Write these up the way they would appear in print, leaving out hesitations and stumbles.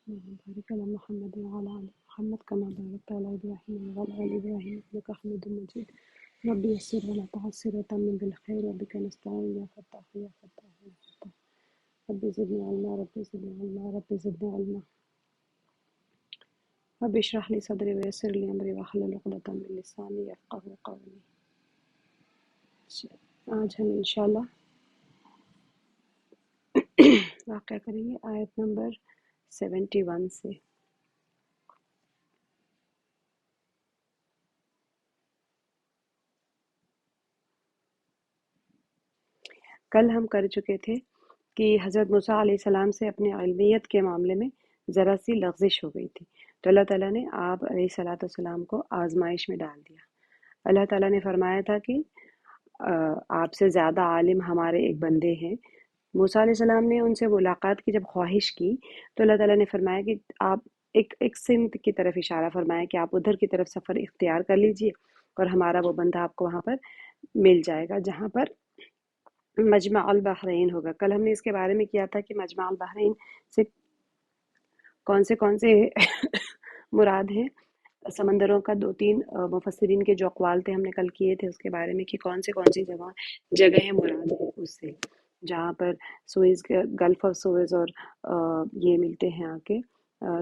بارك على محمد وعلى آل محمد كما باركت على إبراهيم وعلى آل إبراهيم إنك حميد مجيد. رب يسر ولا تعسر وتمم بالخير وبك نستعين يا فتاح يا فتاح يا فتاح. رب زدني علما رب زدني علما رب زدني علما. رب اشرح لي صدري ويسر لي أمري واحلل عقدة من لساني يفقهوا قولي. آج ہم انشاءاللہ واقعہ کریں گے آیت نمبر 71 سے. کل ہم کر چکے تھے کہ حضرت موسیٰ علیہ السلام سے اپنے علمیت کے معاملے میں ذرا سی لغزش ہو گئی تھی، تو اللہ تعالیٰ نے آپ علیہ الصلاۃ والسلام کو آزمائش میں ڈال دیا. اللہ تعالیٰ نے فرمایا تھا کہ آپ سے زیادہ عالم ہمارے ایک بندے ہیں. موسیٰ علیہ السلام نے ان سے ملاقات کی جب خواہش کی تو اللہ تعالیٰ نے فرمایا کہ آپ ایک سمت کی طرف اشارہ فرمایا کہ آپ ادھر کی طرف سفر اختیار کر لیجئے اور ہمارا وہ بندہ آپ کو وہاں پر مل جائے گا جہاں پر مجمع البحرین ہوگا. کل ہم نے اس کے بارے میں کیا تھا کہ مجمع البحرین سے کون سے مراد ہیں. سمندروں کا 2-3 مفسرین کے جو اقوال تھے ہم نے کل کیے تھے اس کے بارے میں کہ کون سی جگہیں مراد ہیں اس سے، جہاں پر سوئز گلف آف سوئز اور یہ ملتے ہیں آ کے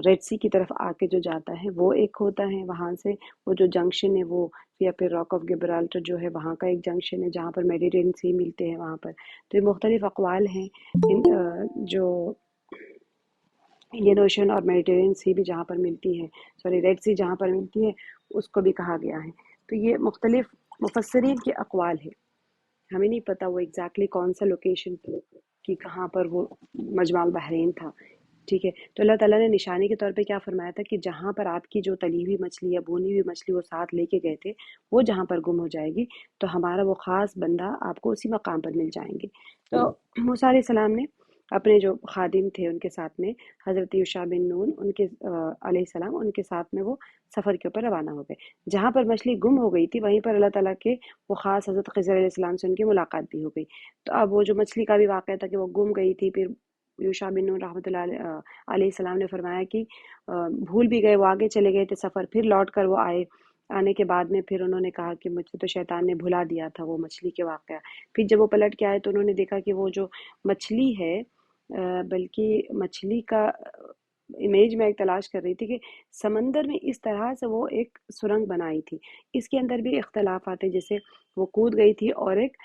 ریڈ سی کی طرف آ کے جو جاتا ہے وہ ایک ہوتا ہے. وہاں سے وہ جو جنکشن ہے وہ، یا پھر راک آف گبرالٹر جو ہے وہاں کا ایک جنکشن ہے جہاں پر میڈیٹرین سی ملتے ہیں وہاں پر. تو یہ مختلف اقوال ہیں جو انڈین اوشن اور میڈیٹرین سی بھی جہاں پر ملتی ہے، ریڈ سی جہاں پر ملتی ہے اس کو بھی کہا گیا ہے. تو یہ مختلف مفسرین کے اقوال ہے، ہمیں نہیں پتہ وہ ایگزیکٹلی کون سا لوکیشن تھی کہ کہاں پر وہ مجمع البحرین تھا. ٹھیک ہے، تو اللہ تعالیٰ نے نشانی کے طور پہ کیا فرمایا تھا کہ جہاں پر آپ کی جو تلی ہوئی مچھلی یا بھونی ہوئی مچھلی وہ ساتھ لے کے گئے تھے وہ جہاں پر گم ہو جائے گی تو ہمارا وہ خاص بندہ آپ کو اسی مقام پر مل جائیں گے. تو موسیٰ علیہ السلام نے اپنے جو خادم تھے ان کے ساتھ میں حضرت یوشع بن نون ان کے علیہ السلام ان کے ساتھ میں وہ سفر کے اوپر روانہ ہو گئے. جہاں پر مچھلی گم ہو گئی تھی وہیں پر اللہ تعالیٰ کے وہ خاص حضرت خضر علیہ السلام سے ان کی ملاقات بھی ہو گئی. تو اب وہ جو مچھلی کا بھی واقعہ تھا کہ وہ گم گئی تھی، پھر یوشع بن نون رحمۃ اللہ علیہ السلام نے فرمایا کہ بھول بھی گئے، وہ آگے چلے گئے تھے سفر، پھر لوٹ کر وہ آنے کے بعد میں پھر انہوں نے کہا کہ مجھ سے تو شیطان نے بھلا دیا تھا وہ مچھلی کے واقعہ. پھر جب وہ پلٹ کے آئے تو انہوں نے دیکھا کہ وہ جو مچھلی ہے بلکہ مچھلی کا امیج میں ایک تلاش کر رہی تھی کہ سمندر میں اس طرح سے وہ ایک سرنگ بنائی تھی. اس کے اندر بھی اختلافات ہیں، جیسے وہ کود گئی تھی اور ایک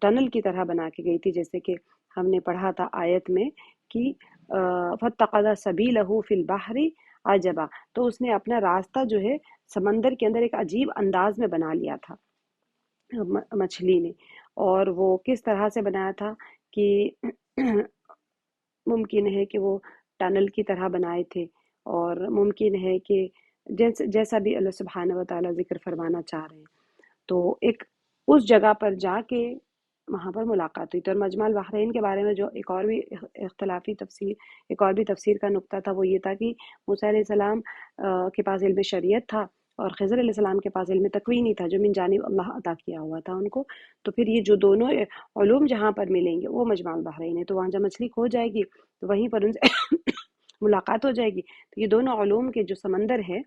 ٹنل کی طرح بنا کے گئی تھی، جیسے کہ ہم نے پڑھا تھا آیت میں کہ فَاتَّخَذَ سَبِيلَهُ فِي الْبَحْرِ عَجَبًا، تو اس نے اپنا راستہ جو ہے سمندر کے اندر ایک عجیب انداز میں بنا لیا تھا مچھلی نے. اور وہ کس طرح سے بنایا تھا کہ ممکن ہے کہ وہ ٹنل کی طرح بنائے تھے، اور ممکن ہے کہ جیسا بھی اللہ سبحانہ و تعالیٰ ذکر فرمانا چاہ رہے ہیں. تو ایک اس جگہ پر جا کے وہاں پر ملاقات ہوئی. تو مجمع البحرین کے بارے میں جو ایک اور بھی اختلافی تفسیر، ایک اور بھی تفسیر کا نقطہ تھا وہ یہ تھا کہ موسیٰ علیہ السلام کے پاس علم شریعت تھا اور خضر علیہ السلام کے پاس علم تکوینی تھا جو من جانب اللہ عطا کیا ہوا تھا ان کو. تو پھر یہ جو دونوں علوم جہاں پر ملیں گے وہ مجمع البحرین ہے. تو وہاں جب مچھلی کھو جائے گی تو وہیں پر ان سے ملاقات ہو جائے گی. تو یہ دونوں علوم کے جو سمندر ہے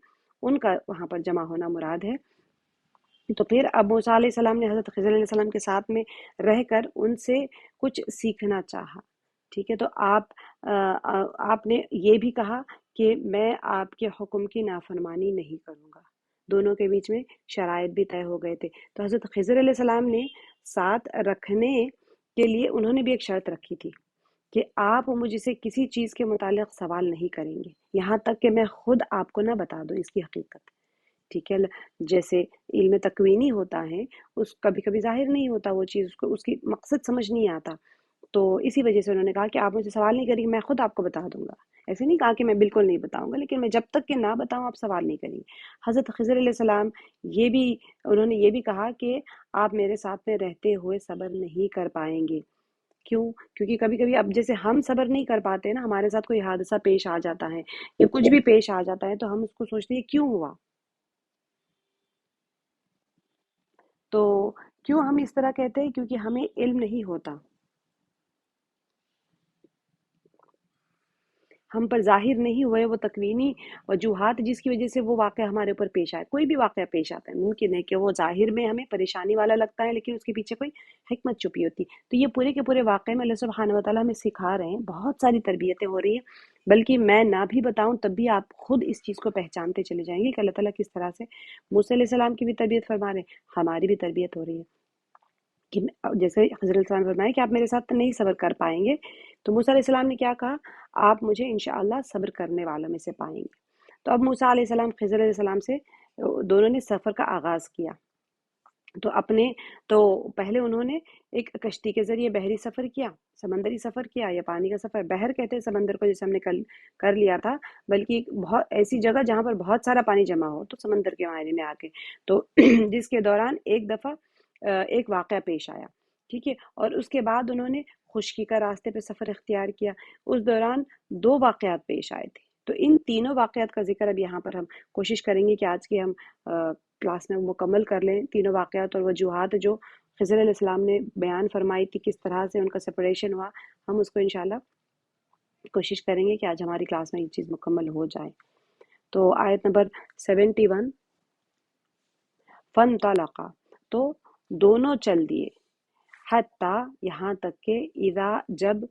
ان کا وہاں پر جمع ہونا مراد ہے. تو پھر اب موسیٰ علیہ السلام نے حضرت خضر علیہ السلام کے ساتھ میں رہ کر ان سے کچھ سیکھنا چاہا. ٹھیک ہے، تو آپ نے یہ بھی کہا کہ میں آپ کے حکم کی نافرمانی نہیں کروں گا. دونوں کے بیچ میں شرائط بھی طے ہو گئے تھے. تو حضرت خضر علیہ السلام نے ساتھ رکھنے کے لیے انہوں نے بھی ایک شرط رکھی تھی کہ آپ مجھ سے کسی چیز کے متعلق سوال نہیں کریں گے یہاں تک کہ میں خود آپ کو نہ بتا دوں اس کی حقیقت. ٹھیک ہے، جیسے علم تکوینی ہوتا ہے اس کبھی کبھی ظاہر نہیں ہوتا وہ چیز، اس کی مقصد سمجھ نہیں آتا. تو اسی وجہ سے انہوں نے کہا کہ آپ مجھے سوال نہیں کریں گے، میں خود آپ کو بتا دوں گا. ایسے نہیں کہا کہ میں بالکل نہیں بتاؤں گا، لیکن میں جب تک کہ نہ بتاؤں آپ سوال نہیں کریں گے. حضرت خضر علیہ السلام انہوں نے یہ بھی کہا کہ آپ میرے ساتھ میں رہتے ہوئے صبر نہیں کر پائیں گے. کیوں؟ کیونکہ کبھی کبھی اب جیسے ہم صبر نہیں کر پاتے نا، ہمارے ساتھ کوئی حادثہ پیش آ جاتا ہے یا کچھ بھی پیش آ جاتا ہے تو ہم اس کو سوچتے ہیں کیوں ہوا. تو کیوں ہم اس طرح کہتے ہیں؟ کیونکہ ہمیں علم نہیں ہوتا. ہم پر ظاہر نہیں ہوئے وہ تکوینی وجوہات جس کی وجہ سے وہ واقعہ ہمارے اوپر پیش آئے. کوئی بھی واقعہ پیش آتا ہے، ممکن ہے کہ وہ ظاہر میں ہمیں پریشانی والا لگتا ہے لیکن اس کے پیچھے کوئی حکمت چھپی ہوتی. تو یہ پورے کے پورے واقعے میں اللہ سبحانہ وتعالیٰ ہمیں سکھا رہے ہیں، بہت ساری تربیتیں ہو رہی ہیں، بلکہ میں نہ بھی بتاؤں تب بھی آپ خود اس چیز کو پہچانتے چلے جائیں گے کہ اللہ تعالیٰ کس طرح سے موسیٰ علیہ السلام کی بھی تربیت فرما رہے ہیں، ہماری بھی تربیت ہو رہی ہے. کہ جیسے حضرت السلام نے فرمایا کہ آپ میرے ساتھ نہیں صبر کر پائیں گے، تو موسیٰ علیہ السلام نے کیا کہا؟ آپ مجھے انشاءاللہ صبر کرنے والوں میں سے پائیں گے. تو اب موسیٰ علیہ السلام خضر علیہ السلام سے دونوں نے سفر کا آغاز کیا. تو پہلے انہوں نے ایک کشتی کے ذریعے بحری سفر کیا، سمندری سفر کیا یا پانی کا سفر. بحر کہتے ہیں سمندر کو، جیسے ہم نے کل کر لیا تھا، بلکہ ایک بہت ایسی جگہ جہاں پر بہت سارا پانی جمع ہو، تو سمندر کے معنی میں آ کے تو جس کے دوران ایک دفعہ ایک واقعہ پیش آیا، ٹھیک ہے، اور اس کے بعد انہوں نے خشکی کا راستے پہ سفر اختیار کیا. اس دوران 2 واقعات پیش آئے تھے. تو ان تینوں واقعات کا ذکر اب یہاں پر ہم کوشش کریں گے کہ آج کی ہم کلاس میں مکمل کر لیں. تینوں واقعات اور وجوہات جو خضر علیہ السلام نے بیان فرمائی تھی، کس طرح سے ان کا سپریشن ہوا، ہم اس کو انشاءاللہ کوشش کریں گے کہ آج ہماری کلاس میں یہ چیز مکمل ہو جائے. تو آیت نمبر 71، فَانْطَلَقَا، تو دونوں چل دیے، حتیٰ یہاں تک کہ اذا جب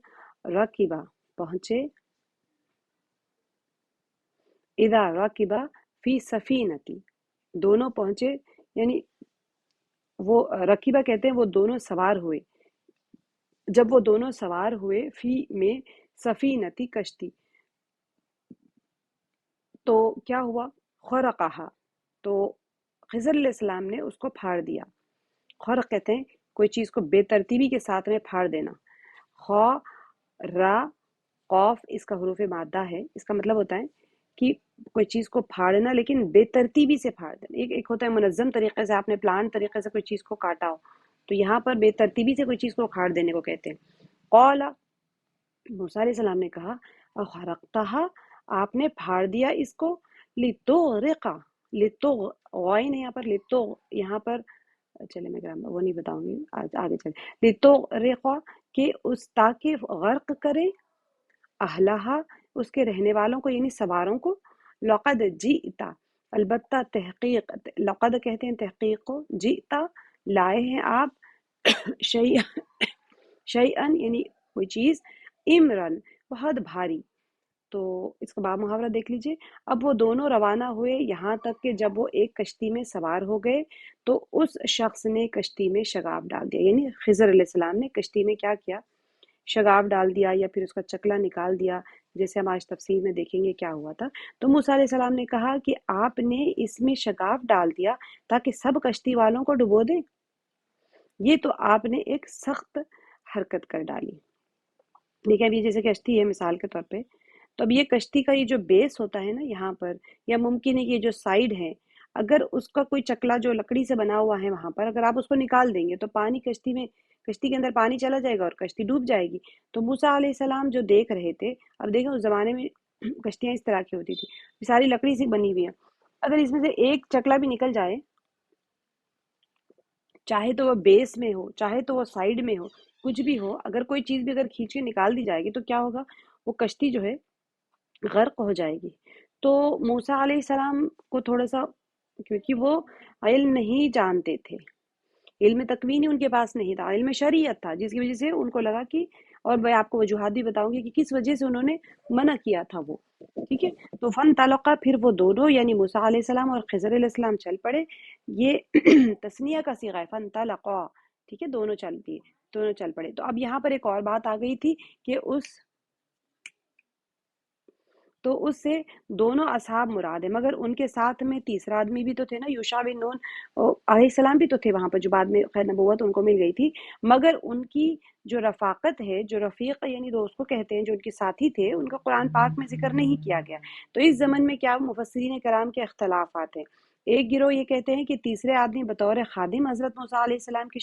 رکبا پہنچے، اذا رکبا فی سفینتی، دونوں پہنچے، یعنی وہ رکیبہ کہتے ہیں وہ دونوں سوار ہوئے. جب وہ دونوں سوار ہوئے فی میں سفینتی کشتی، تو کیا ہوا؟ خرقہا، تو خضر علیہ السلام نے اس کو پھاڑ دیا. خرق کہتے ہیں کوئی چیز کو بے ترتیبی کے ساتھ میں پھاڑ دینا. خا را قوف اس کا حروف مادہ ہے. اس کا مطلب ہوتا ہے کہ کوئی چیز کو پھاڑنا لیکن بے ترتیبی سے پھاڑ دینا. ایک ہوتا ہے منظم طریقے سے، آپ نے پلان طریقے سے کوئی چیز کو کاٹا ہو، تو یہاں پر بے ترتیبی سے کوئی چیز کو اکھاڑ دینے کو کہتے ہیں. قال، موسیٰ علیہ السلام نے کہا، اخرقتہا، آپ نے پھاڑ دیا اس کو، لتغرقا، غائن ہے یہاں پر، یہاں پر چلے میں گرامر وہ نہیں بتاؤں گی، آگے چلے. لتغرقا، کہ اس تاکہ غرق کرے، اہلہا، اس کے رہنے والوں کو یعنی سواروں کو. لقد جئتا، البتہ تحقیق، لقد کہتے ہیں تحقیق کو، جئتا لائے ہیں آپ، شیئن یعنی کوئی چیز، امرن بہت بھاری. تو اس کا باب محاورہ دیکھ لیجئے. اب وہ دونوں روانہ ہوئے یہاں تک کہ جب وہ ایک کشتی میں سوار ہو گئے تو اس شخص نے کشتی میں شگاف ڈال دیا. یعنی خضر علیہ السلام نے کشتی میں کیا کیا؟ شگاف ڈال دیا، یا پھر اس کا چکلا نکال دیا، جیسے ہم آج تفصیل میں دیکھیں گے کیا ہوا تھا. تو موسیٰ علیہ السلام نے کہا کہ آپ نے اس میں شگاف ڈال دیا تاکہ سب کشتی والوں کو ڈبو دیں. یہ تو آپ نے ایک سخت حرکت کر ڈالی. دیکھیں اب یہ جیسے کشتی ہے مثال کے طور پہ، تو اب یہ کشتی کا یہ جو بیس ہوتا ہے نا یہاں پر، یا ممکن ہے کہ یہ جو سائیڈ ہے، اگر اس کا کوئی چکلا جو لکڑی سے بنا ہوا ہے وہاں پر اگر آپ اس کو نکال دیں گے تو پانی کشتی کے اندر پانی چلا جائے گا اور کشتی ڈوب جائے گی. تو موسیٰ علیہ السلام جو دیکھ رہے تھے، اب دیکھیں اس زمانے میں کشتیاں اس طرح کی ہوتی تھی، ساری لکڑی سے بنی ہوئی ہیں، اگر اس میں سے ایک چکلا بھی نکل جائے، چاہے تو وہ بیس میں ہو چاہے تو وہ سائیڈ میں ہو، کچھ بھی ہو، اگر کوئی چیز بھی اگر کھینچ کے نکال دی جائے گی تو کیا ہوگا؟ وہ کشتی جو ہے غرق ہو جائے گی. تو موسیٰ علیہ السلام کو تھوڑا سا، کیونکہ وہ علم نہیں جانتے تھے، علم تکوینی ان کے پاس نہیں تھا، علم شریعت تھا، جس کی وجہ سے ان کو لگا کہ، اور میں آپ کو وجوہات بھی بتاؤں گی کہ کس وجہ سے انہوں نے منع کیا تھا وہ، ٹھیک ہے. تو فن تعلقہ، پھر وہ دونوں یعنی موسیٰ علیہ السلام اور خضر علیہ السلام چل پڑے. یہ تثنیہ کا صیغہ ہے، فن تعلقہ، ٹھیک ہے، دونوں چل پڑے. تو اب یہاں پر ایک اور بات آ گئی تھی کہ اس سے دونوں اصحاب مراد ہے، مگر ان کے ساتھ میں تیسرا آدمی بھی تو تھے نا، یوشع بن نون علیہ السلام بھی تو تھے وہاں پر، جو بعد میں خیر نبوت ان کو مل گئی تھی، مگر ان کی جو رفاقت ہے، جو رفیق یعنی دوست کو کہتے ہیں، جو ان کے ساتھی تھے، ان کا قرآن پاک میں ذکر نہیں کیا گیا. تو اس زمن میں کیا مفسرین کرام کے اختلافات ہیں. ایک گروہ یہ کہتے ہیں کہ تیسرے آدمی بطور خادم حضرت موسیٰ علیہ السلام کے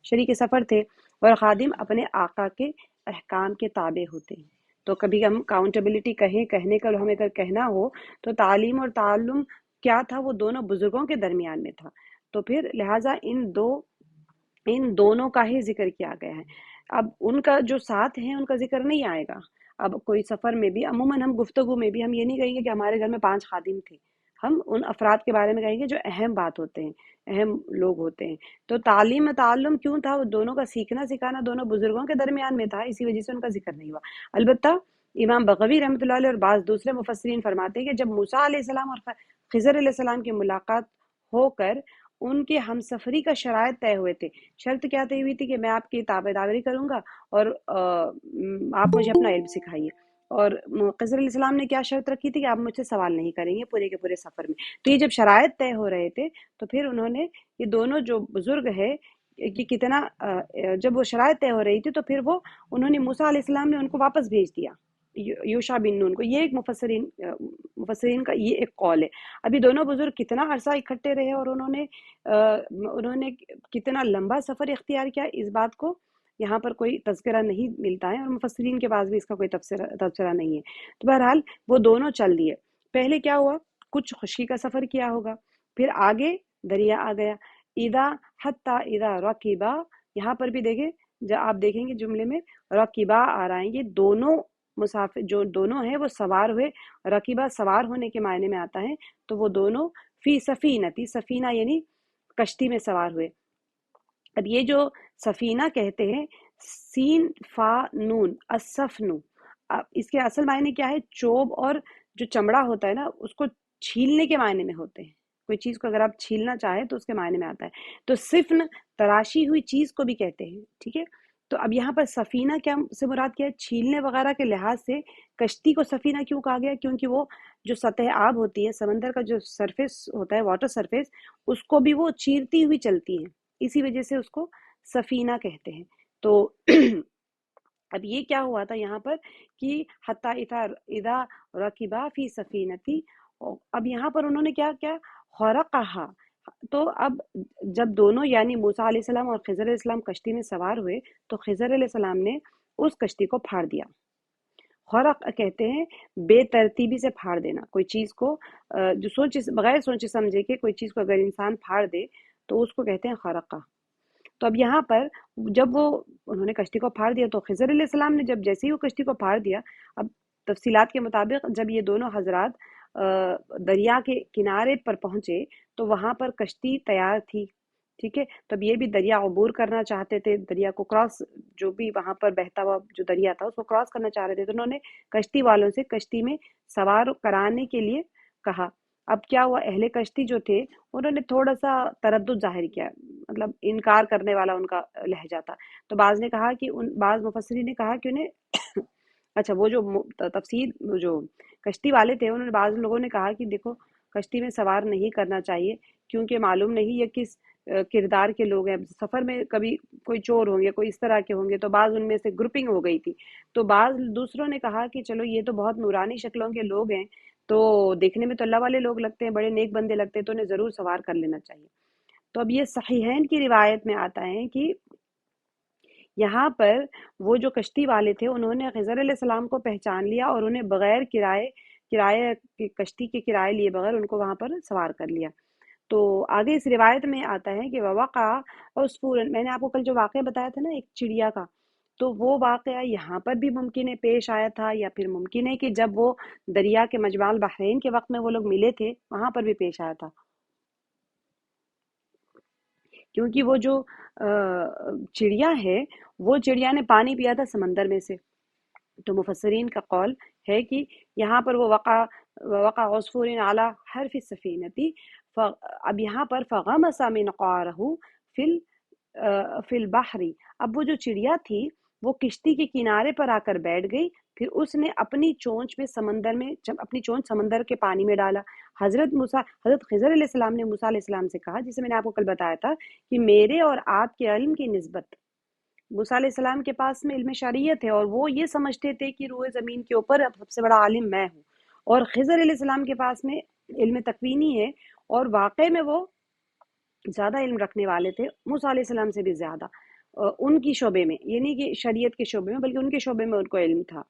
شریک سفر تھے، اور خادم اپنے آقا کے احکام کے تابع ہوتے ہیں. تو کبھی ہم اکاؤنٹیبلٹی کہنے کا ہمیں اگر کہنا ہو تو تعلیم اور تعلم کیا تھا؟ وہ دونوں بزرگوں کے درمیان میں تھا. تو پھر لہٰذا ان دونوں کا ہی ذکر کیا گیا ہے. اب ان کا جو ساتھ ہیں ان کا ذکر نہیں آئے گا. اب کوئی سفر میں بھی عموماً ہم گفتگو میں بھی ہم یہ نہیں کہیں گے کہ ہمارے گھر میں 5 خادم تھے، ہم ان افراد کے بارے میں کہیں گے جو اہم بات ہوتے ہیں، اہم لوگ ہوتے ہیں۔ تو تعلیم و تعلم کیوں تھا؟ وہ دونوں کا سیکھنا سکھانا دونوں بزرگوں کے درمیان میں تھا، اسی وجہ سے ان کا ذکر نہیں ہوا۔ البتہ امام بغوی رحمۃ اللہ علیہ اور بعض دوسرے مفسرین فرماتے ہیں کہ جب موسیٰ علیہ السلام اور خضر علیہ السلام کی ملاقات ہو کر ان کے ہم سفری کا شرائط طے ہوئے تھے، شرط کیا طے ہوئی تھی کہ میں آپ کی تابعداری کروں گا اور آپ مجھے اپنا علم سکھائیے، اور خضر علیہ السلام نے کیا شرط رکھی تھی کہ آپ مجھ سے سوال نہیں کریں گے پورے کے پورے سفر میں۔ تو یہ جب شرائط طے ہو رہے تھے تو پھر انہوں نے یہ دونوں جو بزرگ ہے کہ کتنا جب وہ شرائط طے ہو رہی تھی تو پھر وہ انہوں نے موسیٰ علیہ السلام نے ان کو واپس بھیج دیا یوشع بن نون کو۔ یہ ایک مفسرین کا یہ ایک قول ہے۔ ابھی دونوں بزرگ کتنا عرصہ اکٹھے رہے اور انہوں نے کتنا لمبا سفر اختیار کیا، اس بات کو یہاں پر کوئی تذکرہ نہیں ملتا ہے، اور مفسرین کے پاس بھی اس کا کوئی تبصرہ نہیں ہے۔ تو بہرحال وہ دونوں چل دیے۔ پہلے کیا ہوا؟ کچھ خشکی کا سفر کیا ہوگا، پھر آگے دریا آ گیا، اذا رکبا، یہاں پر بھی دیکھیں، جب آپ دیکھیں گے جملے میں رکبا آ رہا ہے، یہ دونوں مسافر جو دونوں ہیں وہ سوار ہوئے۔ رکبہ سوار ہونے کے معنی میں آتا ہے، تو وہ دونوں فی سفینتی، سفینہ یعنی کشتی میں سوار ہوئے۔ اب یہ جو سفینہ کہتے ہیں، سین فا نون السفن، اب اس کے اصل معنی کیا ہے؟ چوب اور جو چمڑا ہوتا ہے نا اس کو چھیلنے کے معنی میں ہوتے ہیں۔ کوئی چیز کو اگر آپ چھیلنا چاہیں تو اس کے معنی میں آتا ہے۔ تو سفن تراشی ہوئی چیز کو بھی کہتے ہیں، ٹھیک ہے۔ تو اب یہاں پر سفینہ کیا سے مراد کیا ہے؟ چھیلنے وغیرہ کے لحاظ سے کشتی کو سفینہ کیوں کہا گیا؟ کیونکہ وہ جو سطح آب ہوتی ہے، سمندر کا جو سرفیس ہوتا ہے، واٹر سرفیس، اس کو بھی وہ چیرتی ہوئی چلتی ہے، اسی وجہ سے اس کو سفینہ کہتے ہیں۔ تو اب یہ کیا ہوا تھا یہاں پر کہ حتی اذا رکبا فی سفینتی، اب یہاں پر انہوں نے کیا کیا؟ خرقہا۔ تو اب جب دونوں یعنی موسیٰ علیہ السلام اور خضر علیہ السلام کشتی میں سوار ہوئے تو خضر علیہ السلام نے اس کشتی کو پھاڑ دیا۔ خرق کہتے ہیں بے ترتیبی سے پھاڑ دینا، کوئی چیز کو جو بغیر سوچے سمجھے کہ کوئی چیز کو اگر انسان پھاڑ دے تو اس کو کہتے ہیں خرقہ۔ تو اب یہاں پر جب انہوں نے کشتی کو پھاڑ دیا تو خضر علیہ السلام نے جیسے ہی وہ کشتی کو پھاڑ دیا، اب تفصیلات کے مطابق جب یہ دونوں حضرات دریا کے کنارے پر پہنچے تو وہاں پر کشتی تیار تھی، ٹھیک ہے۔ تو اب یہ بھی دریا عبور کرنا چاہتے تھے، دریا کو کراس، جو بھی وہاں پر بہتا ہوا جو دریا تھا اس کو کراس کرنا چاہ رہے تھے، تو انہوں نے کشتی والوں سے کشتی میں سوار کرانے کے لیے کہا۔ اب کیا ہوا؟ اہل کشتی جو تھے انہوں نے تھوڑا سا تردد ظاہر کیا، مطلب انکار کرنے والا ان کا لہجہ تھا۔ تو بعض نے کہا کہ بعض مفسرین نے کہا کہ انہیں اچھا وہ جو تفسیر جو کشتی والے تھے انہوں نے، بعض لوگوں نے کہا کہ دیکھو کشتی میں سوار نہیں کرنا چاہیے کیونکہ معلوم نہیں یہ کس کردار کے لوگ ہیں، سفر میں کبھی کوئی چور ہوں گے، کوئی اس طرح کے ہوں گے، تو بعض ان میں سے گروپنگ ہو گئی تھی۔ تو بعض دوسروں نے کہا کہ چلو یہ تو بہت نورانی شکلوں کے لوگ ہیں، تو دیکھنے میں تو اللہ والے لوگ لگتے ہیں، بڑے نیک بندے لگتے ہیں، تو انہیں ضرور سوار کر لینا چاہیے۔ تو اب یہ صحیحین کی روایت میں آتا ہے کہ یہاں پر وہ جو کشتی والے تھے انہوں نے خضر علیہ السلام کو پہچان لیا اور انہیں بغیر کرائے کشتی کے کرائے لیے بغیر ان کو وہاں پر سوار کر لیا۔ تو آگے اس روایت میں آتا ہے کہ ووقع عصفور، میں نے آپ کو کل جو واقعہ بتایا تھا نا ایک چڑیا کا، تو وہ واقعہ یہاں پر بھی ممکن ہے پیش آیا تھا، یا پھر ممکن ہے کہ جب وہ دریا کے مجمع البحرین کے وقت میں وہ لوگ ملے تھے وہاں پر بھی پیش آیا تھا، کیونکہ وہ جو چڑیا ہے وہ چڑیا نے پانی پیا تھا سمندر میں سے۔ تو مفسرین کا قول ہے کہ یہاں پر وہ وقع عصفور علی حرف السفینتی، اب یہاں پر فغمس من قعرہ فی البحر، اب وہ جو چڑیا تھی وہ کشتی کے کنارے پر آ کر بیٹھ گئی، پھر اس نے اپنی چونچ اپنی چونچ سمندر کے پانی میں ڈالا۔ حضرت خضر علیہ السلام نے موسیٰ علیہ السلام سے کہا، جسے میں نے آپ کو کل بتایا تھا کہ میرے اور آپ کے علم کی نسبت، موسیٰ علیہ السلام کے پاس میں علم شریعت ہے اور وہ یہ سمجھتے تھے کہ روئے زمین کے اوپر سب سے بڑا عالم میں ہوں، اور خضر علیہ السلام کے پاس میں علم تکوینی ہے اور واقع میں وہ زیادہ علم رکھنے والے تھے موسیٰ علیہ السلام سے بھی زیادہ، ان کی شعبے میں، یہ نہیں کہ شریعت کے شعبے میں بلکہ ان کے شعبے میں ان کو علم تھا۔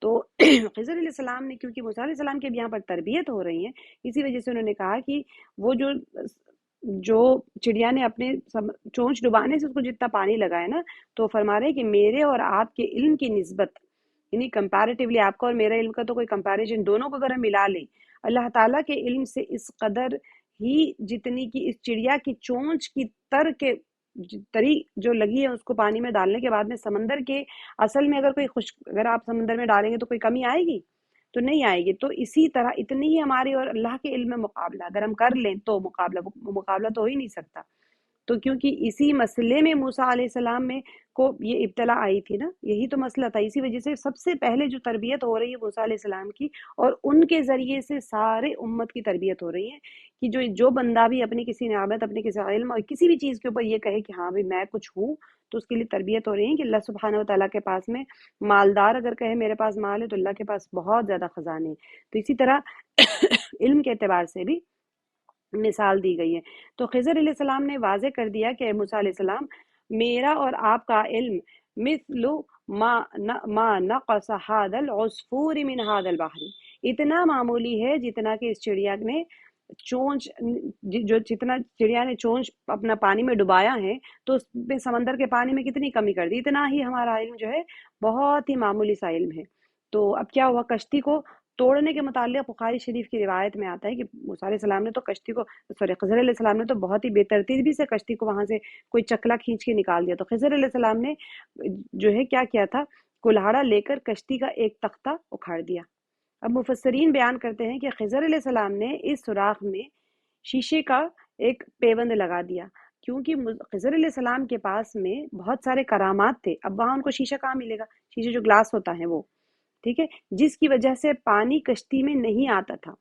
تو خضر علیہ السلام نے، کیونکہ موسیٰ علیہ السلام کے بھی یہاں پر تربیت ہو رہی ہے، اسی وجہ سے انہوں نے کہا کہ وہ جو چڑیا نے اپنے چونچ ڈبانے سے اس کو جتنا پانی لگایا نا، تو فرما رہے کہ میرے اور آپ کے علم کی نسبت یعنی کمپیریٹیولی آپ کا اور میرا علم کا تو کوئی کمپیریزن، دونوں کو اگر ہم ملا لیں، اللہ تعالیٰ کے علم سے اس قدر ہی جتنی کی اس چڑیا کی چونچ کی تر کے تری جو لگی ہے اس کو پانی میں ڈالنے کے بعد میں سمندر کے اصل میں اگر کوئی خشک اگر آپ سمندر میں ڈالیں گے تو کوئی کمی آئے گی؟ تو نہیں آئے گی. تو اسی طرح اتنی ہی ہماری اور اللہ کے علم میں مقابلہ اگر ہم کر لیں تو مقابلہ تو ہو ہی نہیں سکتا. تو کیونکہ اسی مسئلے میں موسیٰ علیہ السلام میں کو یہ ابتلا آئی تھی نا، یہی تو مسئلہ تھا. اسی وجہ سے سب سے پہلے جو تربیت ہو رہی ہے موسیٰ علیہ السلام کی، اور ان کے ذریعے سے سارے امت کی تربیت ہو رہی ہے کہ جو بندہ بھی اپنی کسی نعمت، اپنے کسی علم اور کسی بھی چیز کے اوپر یہ کہے کہ ہاں بھائی میں کچھ ہوں، تو اس کے لیے تربیت ہو رہی ہے کہ اللہ سبحانہ و تعالیٰ کے پاس میں مالدار اگر کہے میرے پاس مال ہے تو اللہ کے پاس بہت زیادہ خزانے ہیں. تو اسی طرح علم کے اعتبار سے بھی مثال دی گئی ہے. تو خضر علیہ السلام نے واضح کر دیا کہ اے موسیٰ علیہ السلام، میرا اور آپ کا علم مثل ما نقص هذا العصفور من هذا البحر، اتنا معمولی ہے جتنا کہ اس چڑیا نے چونچ جتنا چڑیا نے چونچ اپنا پانی میں ڈبایا ہے تو اس میں سمندر کے پانی میں کتنی کمی کر دی، اتنا ہی ہمارا علم جو ہے بہت ہی معمولی سا علم ہے. تو اب کیا ہوا، کشتی کو توڑنے کے متعلق بخاری شریف کی روایت میں آتا ہے کہ موسیٰ علیہ السلام نے تو کشتی کو خضر علیہ السلام نے تو بہت ہی بے ترتیبی سے کشتی کو وہاں سے کوئی چکلا کھینچ کے نکال دیا. تو خضر علیہ السلام نے جو ہے کیا کیا تھا، کلہاڑا لے کر کشتی کا ایک تختہ اکھاڑ دیا. اب مفسرین بیان کرتے ہیں کہ خضر علیہ السلام نے اس سوراخ میں شیشے کا ایک پیوند لگا دیا، کیونکہ خضر علیہ السلام کے پاس میں بہت سارے کرامات تھے. اب وہاں ان کو شیشہ کہاں ملے گا، شیشے جو گلاس ہوتا ہے وہ، ٹھیک ہے، جس کی وجہ سے پانی کشتی میں نہیں آتا تھا.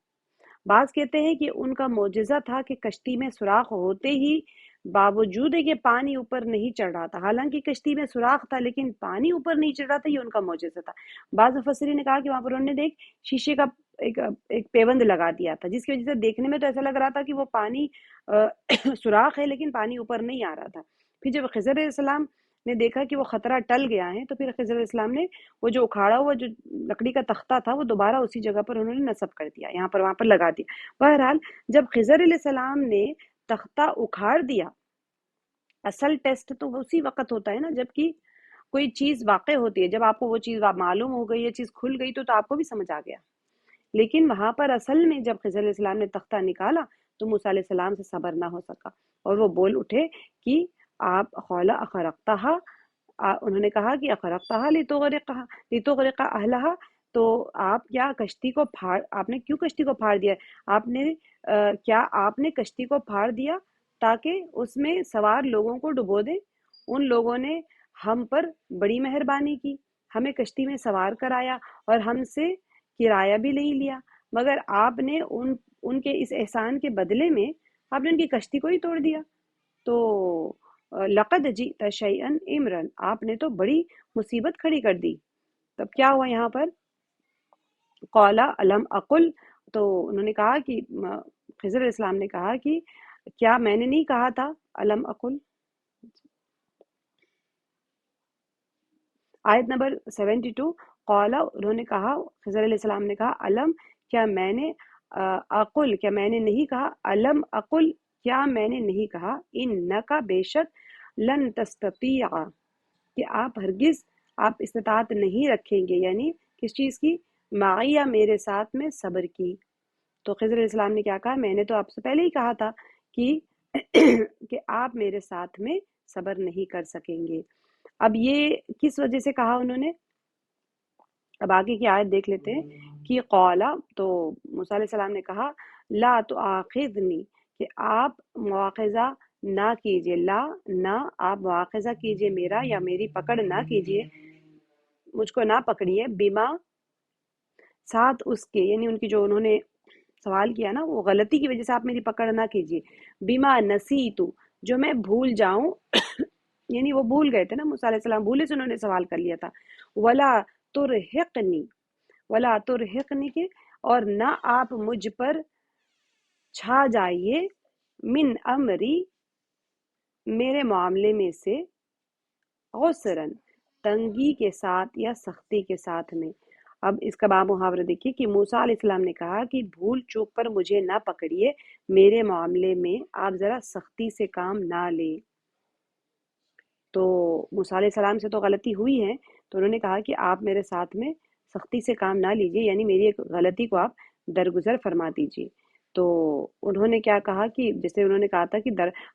بعض کہتے ہیں کہ ان کا معجزہ تھا کہ کشتی میں سوراخ ہوتے ہی باوجود کہ پانی اوپر نہیں چڑھ رہا تھا، حالانکہ کشتی میں سوراخ تھا لیکن پانی اوپر نہیں چڑھ رہا تھا، یہ ان کا معجزہ تھا. بعض مفسرین نے کہا کہ وہاں پر انہوں نے دیکھ شیشے کا ایک پیوند لگا دیا تھا، جس کی وجہ سے دیکھنے میں تو ایسا لگ رہا تھا کہ وہ پانی سوراخ ہے لیکن پانی اوپر نہیں آ رہا تھا. پھر جب خضر علیہ السلام نے دیکھا کہ وہ خطرہ ٹل گیا ہے تو پھر خضر علیہ السلام نے وہ جو اکھاڑا ہوا جو لکڑی کا تختہ تھا وہ دوبارہ اسی جگہ پر انہوں نے نصب کر دیا، یہاں پر وہاں پر لگا دیا. بہرحال جب خضر علیہ السلام نے تختہ اکھاڑ دیا، اصل ٹیسٹ تو اسی وقت ہوتا ہے نا جب کہ کوئی چیز واقع ہوتی ہے، جب آپ کو وہ چیز معلوم ہو گئی، یہ چیز کھل گئی تو آپ کو بھی سمجھ آ گیا. لیکن وہاں پر اصل میں جب خضر علیہ السلام نے تختہ نکالا تو موسیٰ علیہ السلام سے صبر نہ ہو سکا اور وہ بول اٹھے کہ آپ خولا اخرقتہا، انہوں نے کہا کہ اخرقتہا لتغرق اہلہا، تو آپ کیا کشتی کو آپ نے کیوں کشتی کو پھاڑ دیا؟ آپ نے کیا آپ نے کشتی کو پھاڑ دیا تاکہ اس میں سوار لوگوں کو ڈبو دیں؟ ان لوگوں نے ہم پر بڑی مہربانی کی، ہمیں کشتی میں سوار کرایا اور ہم سے کرایہ بھی نہیں لیا، مگر آپ نے ان کے اس احسان کے بدلے میں آپ نے ان کی کشتی کو ہی توڑ دیا. تو لقد جئت شیئا امرا، آپ نے تو بڑی مصیبت کھڑی کر دی. تب کیا ہوا یہاں پر، قال الم اقل، تو انہوں نے کہا کہ خضر علیہ السلام نے کہا کہ کیا میں نے نہیں کہا تھا، الم اقل، آیت نمبر 72. قال، انہوں نے کہا، خضر علیہ السلام نے کہا، علم، کیا میں نے اقل، کیا میں نے نہیں کہا، علم اقل، کیا میں نے نہیں کہا، انکا، بے شک، لن تستطیع، کہ آپ ہرگز آپ استطاعت نہیں رکھیں گے، یعنی کس چیز کی، معیہ، میرے ساتھ میں صبر کی. تو خضر علیہ السلام نے کیا کہا، میں نے تو آپ سے پہلے ہی کہا تھا کہ آپ میرے ساتھ میں صبر نہیں کر سکیں گے. اب یہ کس وجہ سے کہا انہوں نے، اب آگے کی آیت دیکھ لیتے ہیں کہ قولا، تو موسیٰ علیہ السلام نے کہا، لا تؤاخذنی، کہ آپ مواخذہ نہ کیجئے، لا، نہ، آپ مواخذہ کیجئے میرا یا میری پکڑ نہ کیجئے، مجھ کو نہ پکڑیے، بما، ساتھ اس کے، یعنی ان کی جو انہوں نے سوال کیا نا وہ غلطی کی وجہ سے آپ میری پکڑ نہ کیجیے، بما نسیتو، جو میں بھول جاؤں یعنی وہ بھول گئے تھے نا موسیٰ علیہ السلام، بھولے سے انہوں نے سوال کر لیا تھا. ولا ترہقنی، ولا ترہقنی کے، اور نہ آپ مجھ پر چھا جائیے، من امری، میرے معاملے میں سے، عسرن، تنگی کے ساتھ یا سختی کے ساتھ میں. اب اس کا باب محاورہ دیکھیے کہ موسیٰ علیہ السلام نے کہا کہ بھول چوک پر مجھے نہ پکڑیے، میرے معاملے میں آپ ذرا سختی سے کام نہ لیں. تو موسیٰ علیہ السلام سے تو غلطی ہوئی ہے، تو انہوں نے کہا کہ آپ میرے ساتھ میں سختی سے کام نہ لیجیے، یعنی میری ایک غلطی کو آپ درگزر فرما دیجیے۔ تو انہوں نے کیا کہا کہ جیسے انہوں نے کہا تھا کہ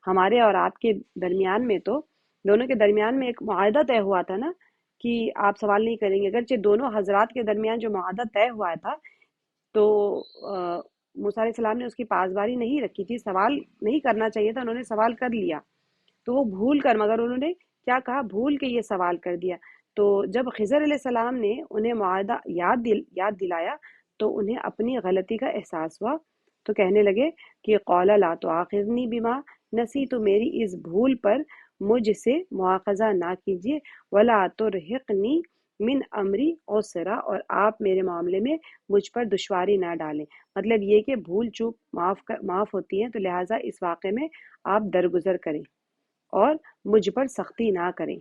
ہمارے اور آپ کے درمیان میں تو دونوں کے درمیان میں ایک معاہدہ طے ہوا تھا نا کہ آپ سوال نہیں کریں گے، اگرچہ دونوں حضرات کے درمیان جو معاہدہ طے ہوا تھا تو موسیٰ علیہ السلام نے اس کی پاسبانی نہیں رکھی تھی، سوال نہیں کرنا چاہیے تھا، انہوں نے سوال کر لیا تو وہ بھول کر، مگر انہوں نے کیا کہا، بھول کے یہ سوال کر دیا۔ تو جب خضر علیہ السلام نے انہیں معاہدہ یاد دلایا تو انہیں اپنی غلطی کا احساس ہوا، تو کہنے لگے کہ قال لا تؤاخذنی بما نسیت، تو میری اس بھول پر مجھ سے مواخذہ نہ کیجیے، ولا ترہقنی من امری عسرا، اور آپ میرے معاملے میں مجھ پر دشواری نہ ڈالیں۔ مطلب یہ کہ بھول چوک معاف ہوتی ہیں، تو لہٰذا اس واقعے میں آپ درگزر کریں اور مجھ پر سختی نہ کریں۔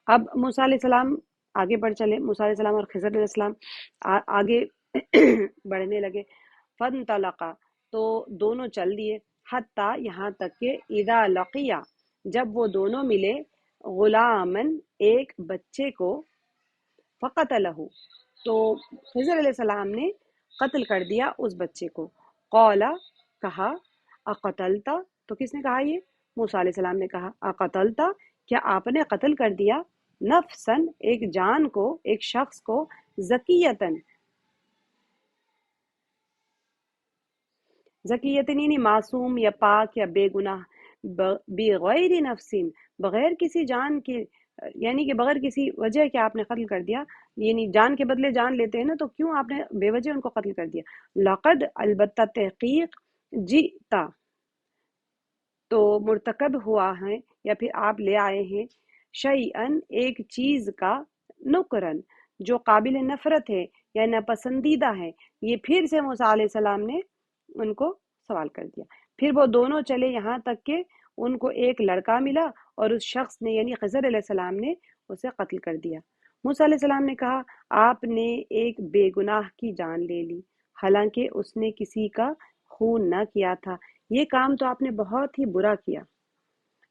اب موسیٰ علیہ السلام آگے بڑھ چلے، موسیٰ علیہ السلام اور خضر علیہ السلام آگے بڑھنے لگے۔ فانطلقا، تو دونوں چل دیے، حتیٰ یہاں تک کہ اذا لقیا، جب وہ دونوں ملے، غلامن ایک بچے کو، فقتلہ، تو خضر علیہ السلام نے قتل کر دیا اس بچے کو۔ قال، کہا، اقتلتا، تو کس نے کہا یہ؟ موسیٰ علیہ السلام نے کہا، اقتلتا، کیا آپ نے قتل کر دیا، نفسن، ایک جان کو، ایک شخص کو، زکیتن، زکیتن یعنی معصوم یا پاک یا بے گناہ، بغیر نفسین، بغیر کسی جان کے، یعنی کہ بغیر کسی وجہ کے آپ نے قتل کر دیا، یعنی جان کے بدلے جان لیتے ہیں نا، تو کیوں آپ نے بے وجہ ان کو قتل کر دیا؟ لقد، البتہ تحقیق، جئتا، تو مرتکب ہوا ہے یا پھر آپ لے آئے ہیں، شیئن، ایک چیز کا، نکرن، جو قابل نفرت ہے یا ناپسندیدہ ہے۔ یہ پھر سے موسیٰ علیہ السلام نے ان کو سوال کر دیا۔ پھر وہ دونوں چلے یہاں تک کہ ان کو ایک لڑکا ملا اور اس شخص نے یعنی خضر علیہ السلام نے اسے قتل کر دیا۔ موسیٰ علیہ السلام نے کہا، آپ نے ایک بے گناہ کی جان لے لی، حالانکہ اس نے کسی کا خون نہ کیا تھا، یہ کام تو آپ نے بہت ہی برا کیا۔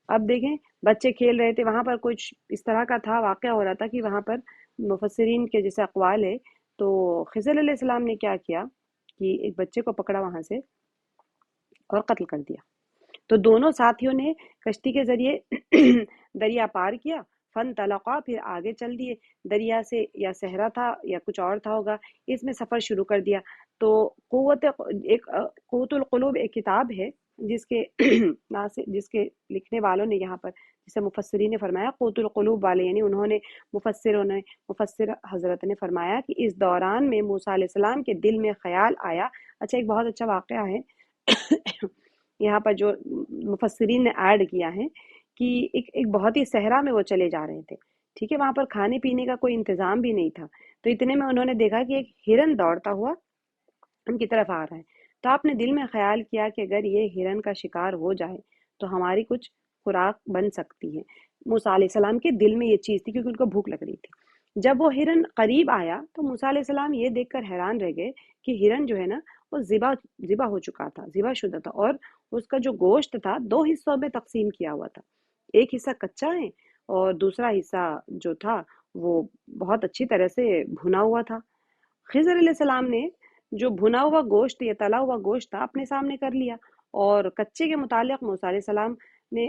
اب دیکھیں بچے کھیل رہے تھے، وہاں پر کچھ اس طرح کا تھا، واقعہ ہو رہا تھا کہ وہاں پر مفسرین کے جیسے اقوال ہے، تو خضر علیہ السلام نے کیا کیا کہ ایک بچے کو پکڑا وہاں سے اور قتل کر دیا۔ تو دونوں ساتھیوں نے کشتی کے ذریعے دریا پار کیا، فن طلقا، پھر آگے چل دیے دریا سے، یا صحرا تھا یا کچھ اور تھا ہوگا، اس میں سفر شروع کر دیا۔ تو قوت القلوب ایک کتاب ہے جس کے لکھنے والوں نے یہاں پر جسے مفسرین نے فرمایا قوت القلوب والے، یعنی انہوں نے مفسر حضرت نے فرمایا کہ اس دوران میں موسیٰ علیہ السلام کے دل میں خیال آیا۔ اچھا، ایک بہت اچھا واقعہ ہے یہاں پر جو مفسرین نے ایڈ کیا ہے کہ ایک بہت ہی صحرا میں وہ چلے جا رہے تھے، ٹھیک ہے، وہاں پر کھانے پینے کا کوئی انتظام بھی نہیں تھا، تو اتنے میں انہوں نے دیکھا کہ ایک ہرن دوڑتا ہوا ان کی طرف آ رہا ہے، تو آپ نے دل میں خیال کیا کہ اگر یہ ہرن کا شکار ہو جائے تو ہماری کچھ خوراک بن سکتی ہے۔ موسیٰ علیہ السلام کے دل میں یہ چیز تھی کیونکہ ان کو بھوک لگ رہی تھی۔ جب وہ ہرن قریب آیا تو موسیٰ علیہ السلام یہ دیکھ کر حیران رہ گئے کہ ہرن جو ہے نا وہ ذبح ہو چکا تھا، ذبح شدہ تھا، اور اس کا جو گوشت تھا دو حصوں میں تقسیم کیا ہوا تھا، ایک حصہ کچا ہے اور دوسرا حصہ جو تھا وہ بہت اچھی طرح سے بھنا ہوا تھا۔ خضر علیہ السلام نے جو بھنا ہوا گوشت یا تلا ہوا گوشت تھا اپنے سامنے کر لیا، اور کچے کے متعلق موسیٰ علیہ السلام نے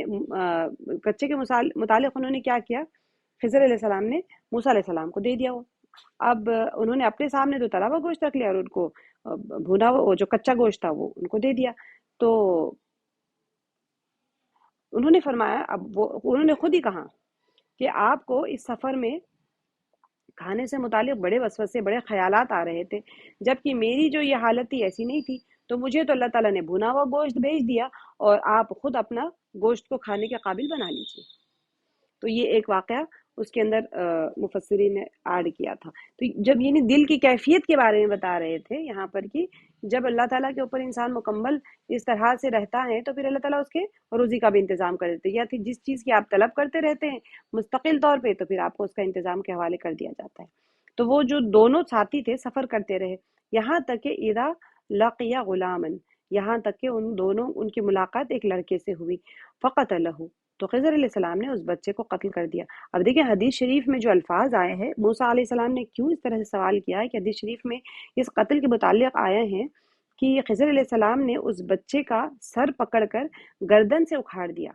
کچے کے متعلق انہوں نے کیا کیا، خضر علیہ السلام نے موسیٰ علیہ السلام کو دے دیا وہ۔ اب انہوں نے اپنے سامنے تو تلا ہوا گوشت رکھ لیا اور ان کو بھنا ہوا جو کچا گوشت تھا وہ ان کو دے دیا۔ تو انہوں نے فرمایا، اب وہ انہوں نے خود ہی کہا کہ آپ کو اس سفر میں کھانے سے متعلق بڑے وسوسے، بڑے خیالات آ رہے تھے، جبکہ میری جو یہ حالت تھی ایسی نہیں تھی، تو مجھے تو اللہ تعالیٰ نے بھنا ہوا گوشت بھیج دیا اور آپ خود اپنا گوشت کو کھانے کے قابل بنا لیجیے۔ تو یہ ایک واقعہ اس کے اندر مفسرین نے ایڈ کیا تھا۔ تو جب یعنی دل کی کیفیت کے بارے میں بتا رہے تھے یہاں پر کہ جب اللہ تعالیٰ کے اوپر انسان مکمل اس طرح سے رہتا ہے تو پھر اللہ تعالیٰ اس کے روزی کا بھی انتظام کر دیتے، یا پھر جس چیز کی آپ طلب کرتے رہتے ہیں مستقل طور پہ، تو پھر آپ کو اس کا انتظام کے حوالے کر دیا جاتا ہے۔ تو وہ جو دونوں ساتھی تھے سفر کرتے رہے یہاں تک کہ اذا لقیا غلامن، یہاں تک کہ ان کی ملاقات ایک لڑکے سے ہوئی، فقتلہ، تو خضر علیہ السلام نے اس بچے کو قتل کر دیا۔ اب دیکھیں حدیث شریف میں جو الفاظ آئے ہیں، موسیٰ علیہ السلام نے کیوں اس طرح سے سوال کیا ہے کہ حدیث شریف میں اس قتل کے متعلق آئے ہیں کہ خضر علیہ السلام نے اس بچے کا سر پکڑ کر گردن سے اکھاڑ دیا۔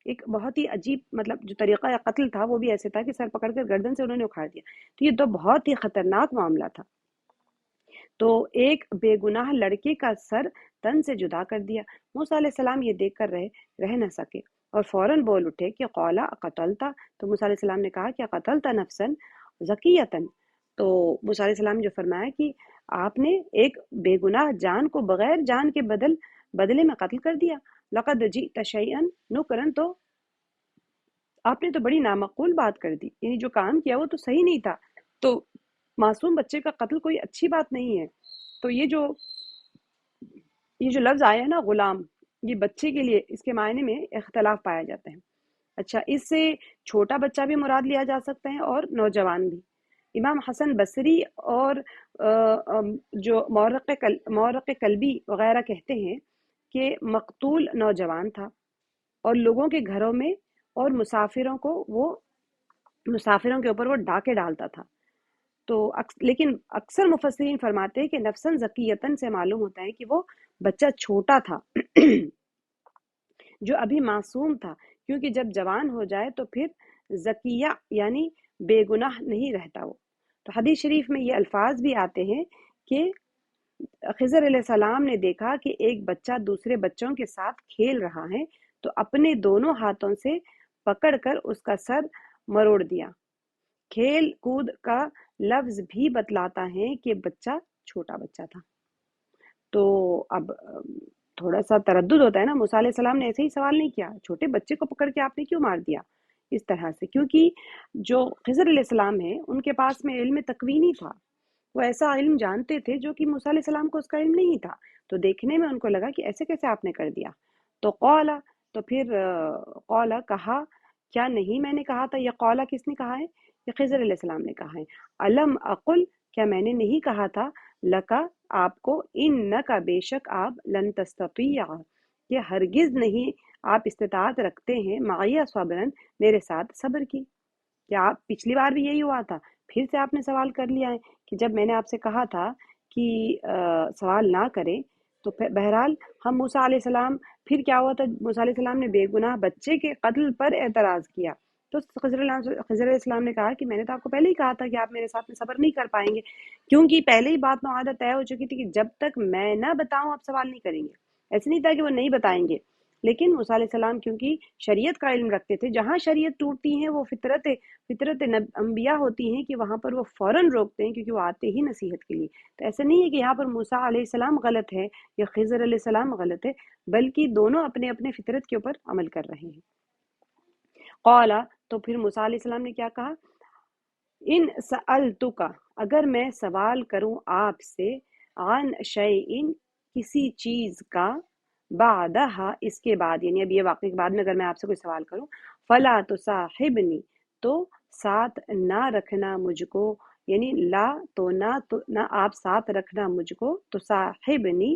ایک بہت ہی عجیب مطلب جو طریقہ یا قتل تھا وہ بھی ایسے تھا کہ سر پکڑ کر گردن سے انہوں نے اکھاڑ دیا۔ تو یہ تو بہت ہی خطرناک معاملہ تھا۔ تو ایک بے گناہ لڑکے کا سر تن سے جدا کر دیا۔ موسیٰ علیہ السلام یہ دیکھ کر رہ نہ سکے اور فوراً بول اٹھے کہ قولا قتلتا، تو موسیٰ علیہ السلام نے کہا کہ قتلتا نفسا زکیتن، تو موسیٰ علیہ السلام نے جو فرمایا کہ آپ نے ایک بے گناہ جان کو بغیر جان کے بدلے میں قتل کر دیا۔ لقد جئت شیئا نکرا، تو آپ نے تو بڑی نامعقول بات کر دی، یعنی جو کام کیا وہ تو صحیح نہیں تھا، تو معصوم بچے کا قتل کوئی اچھی بات نہیں ہے۔ تو یہ جو لفظ آیا ہے نا غلام، یہ بچے کے لیے اس کے معنی میں اختلاف پایا جاتا ہے۔ اچھا، اس سے چھوٹا بچہ بھی مراد لیا جا سکتا ہے اور نوجوان بھی۔ امام حسن بصری اور جو مورق قلبی وغیرہ کہتے ہیں کہ مقتول نوجوان تھا اور لوگوں کے گھروں میں اور مسافروں کے اوپر وہ ڈاکے ڈالتا تھا۔ تو لیکن اکثر مفسرین فرماتے ہیں کہ نفسن زکیتن سے معلوم ہوتا ہے کہ وہ بچہ چھوٹا تھا جو ابھی معصوم تھا، کیونکہ جب جوان ہو جائے تو پھر زکیہ یعنی بے گناہ نہیں رہتا وہ۔ تو حدیث شریف میں یہ الفاظ بھی آتے ہیں کہ خضر علیہ السلام نے دیکھا کہ ایک بچہ دوسرے بچوں کے ساتھ کھیل رہا ہے تو اپنے دونوں ہاتھوں سے پکڑ کر اس کا سر مروڑ دیا۔ کھیل کود کا لفظ بھی بتلاتا ہے کہ بچہ چھوٹا بچہ تھا۔ تو اب تھوڑا سا تردد ہوتا ہے نا، موسیٰ علیہ السلام نے ایسے ہی سوال نہیں کیا، چھوٹے بچے کو پکڑ کے آپ نے کیوں مار دیا اس طرح سے؟ کیونکہ جو خضر علیہ السلام ہے ان کے پاس میں علم تکوینی تھا، وہ ایسا علم جانتے تھے جو کہ موسیٰ علیہ السلام کو اس کا علم نہیں تھا، تو دیکھنے میں ان کو لگا کہ ایسے کیسے آپ نے کر دیا۔ تو قولا، تو پھر قولا کہا، کیا نہیں میں نے کہا تھا؟ یہ قولا کس نے کہا ہے؟ یہ خضر علیہ السلام نے کہا ہے۔ علم اقل، کیا میں نے نہیں کہا تھا؟ لکا، آپ کو، انکا، بے شک آپ، لن تستطیع، کہ ہرگز نہیں آپ استطاعت رکھتے ہیں، معیہ صبرن، میرے ساتھ صبر کی۔ کیا آپ پچھلی بار بھی یہی ہوا تھا؟ پھر سے آپ نے سوال کر لیا ہے کہ جب میں نے آپ سے کہا تھا کہ سوال نہ کریں، تو بہرحال ہم موسیٰ علیہ السلام، پھر کیا ہوا تھا؟ موسیٰ علیہ السلام نے بے گناہ بچے کے قتل پر اعتراض کیا، تو خضر علیہ السلام نے کہا کہ میں نے تو آپ کو پہلے ہی کہا تھا کہ آپ میرے ساتھ میں صبر نہیں کر پائیں گے، کیونکہ پہلے ہی بات معاہدہ طے ہو چکی تھی کہ جب تک میں نہ بتاؤں آپ سوال نہیں کریں گے۔ ایسے نہیں تھا کہ وہ نہیں بتائیں گے، لیکن موسیٰ علیہ السلام کیونکہ شریعت کا علم رکھتے تھے، جہاں شریعت ٹوٹتی ہیں وہ فطرت انبیاء ہوتی ہیں کہ وہاں پر وہ فوراً روکتے ہیں، کیونکہ وہ آتے ہی نصیحت کے لیے۔ تو ایسا نہیں ہے کہ یہاں پر موسیٰ علیہ السلام غلط ہے یا خضر علیہ السلام غلط ہے، بلکہ دونوں اپنے اپنے فطرت کے اوپر عمل کر رہے ہیں۔ قالا، تو پھر موسیٰ علیہ السلام نے کیا کہا؟ ان سألتک، اگر میں سوال کروں آپ سے، عن شیئن، کسی چیز کا، بعدہا، اس کے بعد، یعنی اب یہ واقعے کے بعد میں اگر میں آپ سے کوئی سوال کروں، فلا تصاحبنی، تو ساتھ نہ رکھنا مجھ کو، یعنی لا تو نہ آپ ساتھ رکھنا مجھ کو، تصاحبنی،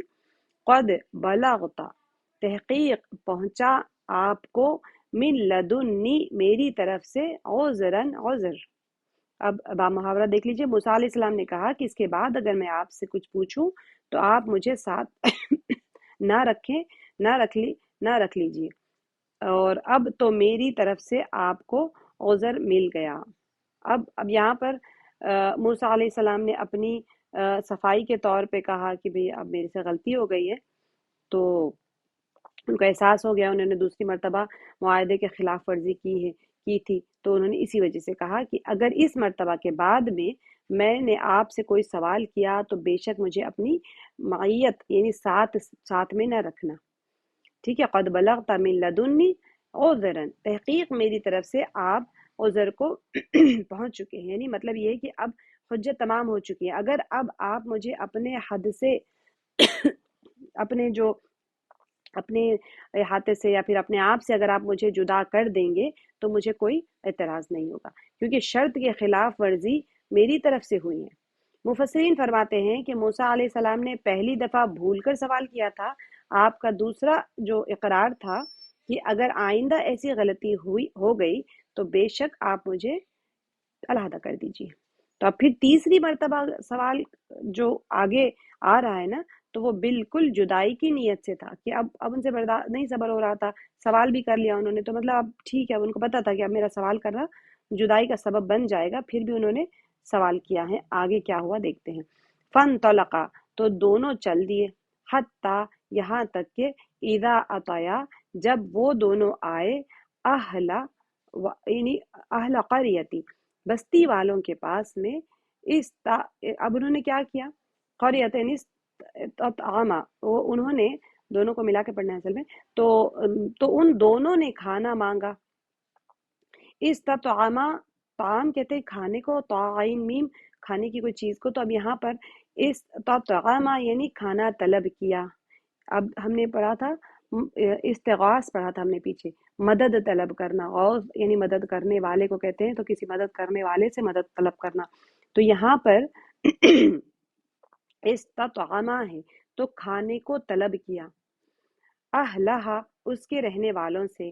قد بلغتا، تحقیق پہنچا آپ کو، من لدنی، میری طرف سے، عذرن، عذر۔ اب محاورہ دیکھ لیجئے، موسیٰ علیہ السلام نے کہا کہ اس کے بعد اگر میں آپ سے کچھ پوچھوں تو آپ مجھے ساتھ نہ رکھ لیجئے، اور اب تو میری طرف سے آپ کو عذر مل گیا۔ اب یہاں پر موسیٰ علیہ السلام نے اپنی صفائی کے طور پہ کہا کہ بھئی اب میرے سے غلطی ہو گئی ہے، تو ان کو احساس ہو گیا، انہوں نے دوسری مرتبہ معاہدے کے خلاف ورزی کی تھی، تو انہوں نے اسی وجہ سے کہا کہ اگر اس مرتبہ کے بعد میں نے آپ سے کوئی سوال کیا تو بے شک مجھے اپنی معیت یعنی ساتھ میں نہ رکھنا، ٹھیک ہے۔ قد بلغت من لدنی عذرا، تحقیق میری طرف سے آپ عذر کو پہنچ چکے ہیں، یعنی مطلب یہ ہے کہ اب حجت تمام ہو چکی ہے، اگر اب آپ مجھے اپنے حد سے اپنے احاطے سے یا پھر اپنے آپ سے اگر آپ مجھے جدا کر دیں گے تو مجھے کوئی اعتراض نہیں ہوگا، کیونکہ شرط کے خلاف ورزی میری طرف سے ہوئی ہے۔ مفسرین فرماتے ہیں کہ موسیٰ علیہ السلام نے پہلی دفعہ بھول کر سوال کیا تھا، آپ کا دوسرا جو اقرار تھا کہ اگر آئندہ ایسی غلطی ہو گئی تو بے شک آپ مجھے علیحدہ کر دیجیے۔ تو اب پھر تیسری مرتبہ سوال جو آگے آ رہا ہے نا، تو وہ بالکل جدائی کی نیت سے تھا کہ اب ان سے برداشت نہیں صبر ہو رہا تھا، سوال بھی کر لیا انہوں نے، تو مطلب اب ٹھیک ہے، ان کو پتا تھا کہ اب میرا سوال کرنا جدائی کا سبب بن جائے گا، پھر بھی انہوں نے سوال کیا ہے۔ آگے کیا ہوا دیکھتے ہیں۔ فانطلقا، تو دونوں چل دیے، حتیٰ، یہاں تک کہ اذا اتیا، جب وہ دونوں آئے، اہلا، یعنی اہل قریتی، بستی والوں کے پاس میں، اب انہوں نے کیا کیا، قریتین استطعما، انہوں نے دونوں کو ملا کے پڑھنا ہے اصل میں، تو ان دونوں نے کھانا مانگا۔ استطعما، طعام کہتے ہیں کھانے کو، طاعین میم، کھانے کی کوئی چیز کو، تو اب یہاں پر استطعما یعنی کھانا طلب کیا۔ اب ہم نے پڑھا تھا استغاث، پڑھا تھا ہم نے پیچھے، مدد طلب کرنا، غوث یعنی مدد کرنے والے کو کہتے ہیں، تو کسی مدد کرنے والے سے مدد طلب کرنا۔ تو یہاں پر استطعما ہے تو کھانے کو طلب کیا، اہلہا، اس کے رہنے والوں سے،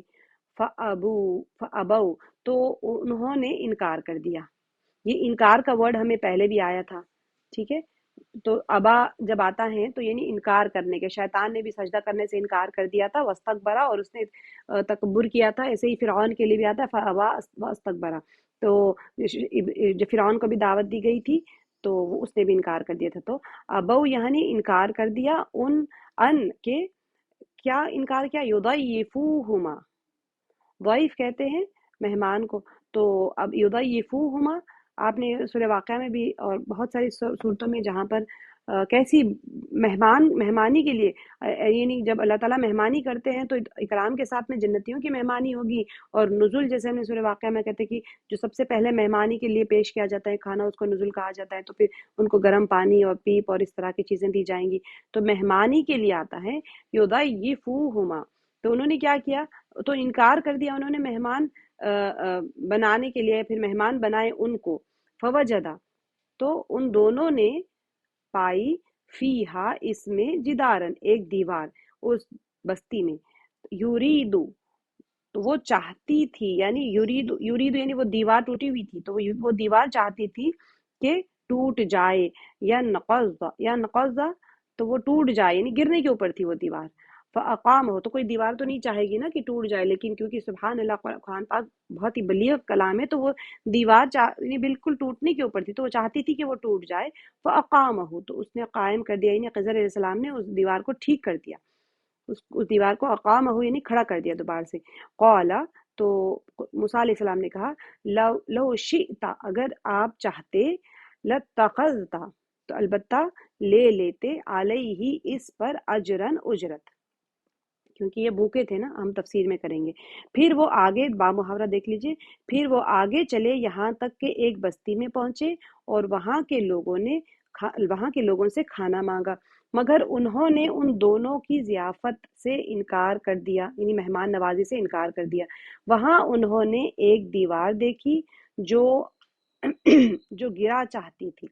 فابو، تو انہوں نے انکار کر دیا۔ یہ انکار کا ورڈ ہمیں پہلے بھی آیا تھا، ٹھیک ہے، تو ابا جب آتا ہے تو یعنی انکار کرنے کے، شیطان نے بھی سجدہ کرنے سے انکار کر دیا تھا، واستکبرا، اور اس نے تکبر کیا تھا، ایسے ہی فرعون کے لیے بھی آتا ہے فابا واستکبرا، تو جو فرعون کو بھی دعوت دی گئی تھی تو اس نے بھی انکار کر دیا تھا۔ تو ابو یعنی انکار کر دیا، ان کے، کیا انکار کیا، یضیفوہما، ضعیف کہتے ہیں مہمان کو، تو اب یضیفوہما، آپ نے سورہ واقعہ میں بھی اور بہت ساری صورتوں میں جہاں پر کیسی مہمانی کے لیے، یعنی جب اللہ تعالیٰ مہمانی کرتے ہیں تو اکرام کے ساتھ میں جنتیوں کی مہمانی ہوگی، اور نزول جیسے ہم نے سورہ واقعہ میں کہتے ہیں کہ جو سب سے پہلے مہمانی کے لیے پیش کیا جاتا ہے کھانا، اس کو نزول کہا جاتا ہے، تو پھر ان کو گرم پانی اور پیپ اور اس طرح کی چیزیں دی جائیں گی، تو مہمانی کے لیے آتا ہے یضیفوہما۔ تو انہوں نے کیا کیا، تو انکار کر دیا انہوں نے مہمان بنانے کے لیے، پھر مہمان بنائے ان کو، فوجدا، تو ان دونوں نے پائی، فیہا، اس میں، جدارن، ایک دیوار، اس بستی میں، یوریدو، تو وہ چاہتی تھی، یعنی یوریدو یعنی وہ دیوار ٹوٹی ہوئی تھی، تو وہ دیوار چاہتی تھی کہ ٹوٹ جائے، یا نقض، تو وہ ٹوٹ جائے یعنی گرنے کے اوپر تھی وہ دیوار۔ فاقام ہو، تو کوئی دیوار تو نہیں چاہے گی نا کہ ٹوٹ جائے، لیکن کیونکہ سبحان اللہ قرآن پاک بہت ہی بلیغ کلام ہے، تو وہ دیوار یعنی بالکل ٹوٹنے کے اوپر تھی، تو وہ چاہتی تھی کہ وہ ٹوٹ جائے۔ فاقامہ، تو اس نے قائم کر دیا، یعنی خضر علیہ السلام نے اس دیوار کو ٹھیک کر دیا، اس دیوار کو اقامہ یعنی کھڑا کر دیا دوبارہ سے۔ قالا، تو موسیٰ علیہ السلام نے کہا، لو شئت، اگر آپ چاہتے، لاتخذت، تو البتہ لے لیتے، علیہ، اس پر، اجرن، اجرت، کیونکہ یہ بھوکے تھے نا، ہم تفسیر میں کریں گے۔ پھر وہ آگے، با محاورہ دیکھ لیجئے، پھر وہ آگے چلے یہاں تک کہ ایک بستی میں پہنچے، اور وہاں کے لوگوں سے کھانا مانگا، مگر انہوں نے ان دونوں کی ضیافت سے انکار کر دیا، یعنی مہمان نوازی سے انکار کر دیا۔ وہاں انہوں نے ایک دیوار دیکھی جو جو گرا چاہتی تھی،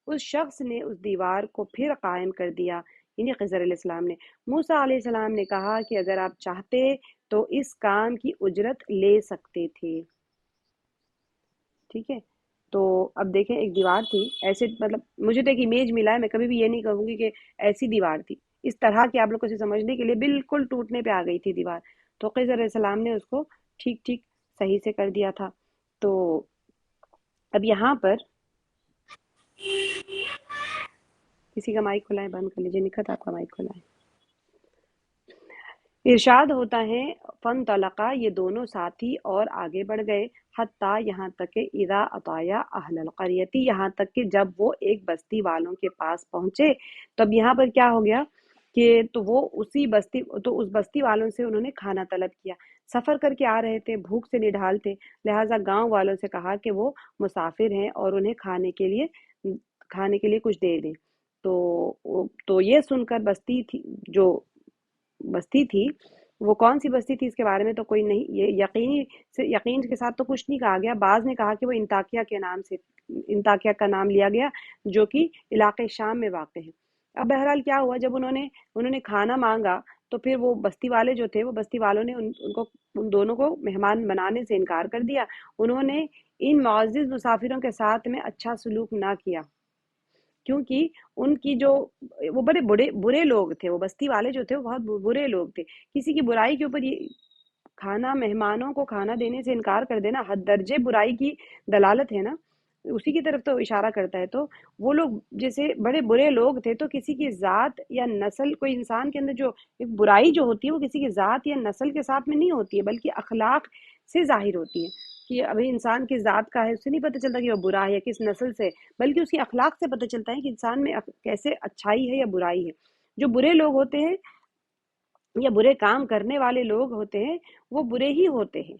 اس شخص نے اس دیوار کو پھر قائم کر دیا، یعنی خضر علیہ السلام نے۔ موسیٰ علیہ السلام نے کہا کہ اگر آپ چاہتے تو اس کام کی اجرت لے سکتے تھے، ٹھیک ہے۔ تو اب دیکھیں، ایک دیوار تھی ایسے، مطلب مجھے تو ایک امیج ملا ہے، میں کبھی بھی یہ نہیں کہوں گی کہ ایسی دیوار تھی، اس طرح کہ آپ لوگ کو اسے سمجھنے کے لیے بالکل ٹوٹنے پہ آ گئی تھی دیوار، تو خضر علیہ السلام نے اس کو ٹھیک ٹھیک صحیح سے کر دیا تھا۔ تو اب یہاں پر کسی کا مائک کھلا ہے، بند کر لیجیے، نکھت آپ کا مائک کھلا ہے۔ ارشاد ہوتا ہے، فن طلقہ، یہ دونوں ساتھی اور آگے بڑھ گئے، حتیٰ، یہاں تک کہ اذا اتایا اہل القریتی، یہاں تک کہ جب وہ ایک بستی والوں کے پاس پہنچے، تو اب یہاں پر کیا ہو گیا کہ تو وہ اس بستی والوں سے انہوں نے کھانا طلب کیا، سفر کر کے آ رہے تھے، بھوک سے نڈھال تھے، لہٰذا گاؤں والوں سے کہا کہ وہ مسافر ہیں اور انہیں کھانے کے لیے کچھ دے دیں۔ تو یہ سن کر بستی تھی، وہ کون سی بستی تھی اس کے بارے میں تو کوئی نہیں، یہ یقین کے ساتھ تو کچھ نہیں کہا گیا، بعض نے کہا کہ وہ انطاکیہ کا نام لیا گیا، جو کہ علاقے شام میں واقع ہے۔ اب بہرحال کیا ہوا، جب انہوں نے کھانا مانگا تو پھر وہ بستی والے جو تھے، وہ بستی والوں نے ان دونوں کو مہمان بنانے سے انکار کر دیا. انہوں نے ان معزز مسافروں کے ساتھ میں اچھا سلوک نہ کیا، کیونکہ ان کی جو وہ بڑے برے لوگ تھے، وہ بستی والے جو تھے وہ بہت برے لوگ تھے. کسی کی برائی کے اوپر یہ کھانا، مہمانوں کو کھانا دینے سے انکار کر دینا حد درجے برائی کی دلالت ہے نا، اسی کی طرف تو اشارہ کرتا ہے. تو وہ لوگ جیسے بڑے برے لوگ تھے، تو کسی کی ذات یا نسل، کوئی انسان کے اندر جو ایک برائی جو ہوتی ہے وہ کسی کی ذات یا نسل کے ساتھ میں نہیں ہوتی ہے، بلکہ اخلاق سے ظاہر ہوتی ہے. کہ ابھی انسان کی ذات کا ہے، اس سے نہیں پتہ چلتا کہ وہ برا ہے یا کس نسل سے، بلکہ اس کی اخلاق سے پتہ چلتا ہے کہ انسان میں کیسے اچھائی ہے یا برائی ہے. جو برے لوگ ہوتے ہیں یا برے کام کرنے والے لوگ ہوتے ہیں، وہ برے ہی ہوتے ہیں،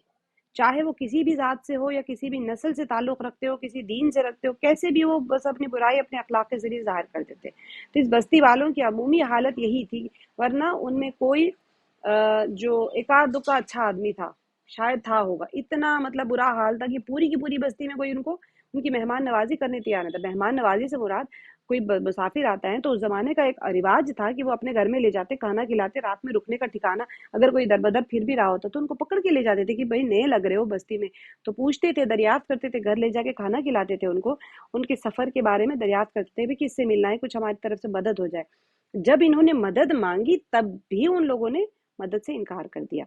چاہے وہ کسی بھی ذات سے ہو یا کسی بھی نسل سے تعلق رکھتے ہو، کسی دین سے رکھتے ہو، کیسے بھی وہ بس اپنی برائی اپنے اخلاق کے ذریعے ظاہر کر دیتے. تو اس بستی والوں کی عمومی حالت یہی تھی، ورنہ ان میں کوئی جو ایک آدھ دکا اچھا آدمی تھا، شاید تھا ہوگا. اتنا مطلب برا حال تھا کہ پوری کی پوری بستی میں کوئی ان کی مہمان نوازی کرنے تیار نہیں تھا. مہمان نوازی سے مراد کوئی مسافر آتا ہے تو اس زمانے کا ایک رواج تھا کہ وہ اپنے گھر میں لے جاتے، کھانا کھلاتے، رات میں رکنے کا ٹھکانہ اگر کوئی در بدر پھر بھی رہا ہوتا تو ان کو پکڑ کے لے جاتے تھے کہ بھائی نئے لگ رہے ہو بستی میں، تو پوچھتے تھے، دریافت کرتے تھے، گھر لے جا کے کھانا کھلاتے تھے ان کو، ان کے سفر کے بارے میں دریافت کرتے تھے بھی کس سے ملنا ہے، کچھ ہماری طرف سے مدد ہو جائے. جب انہوں نے مدد مانگی تب بھی ان لوگوں نے مدد سے انکار کر دیا.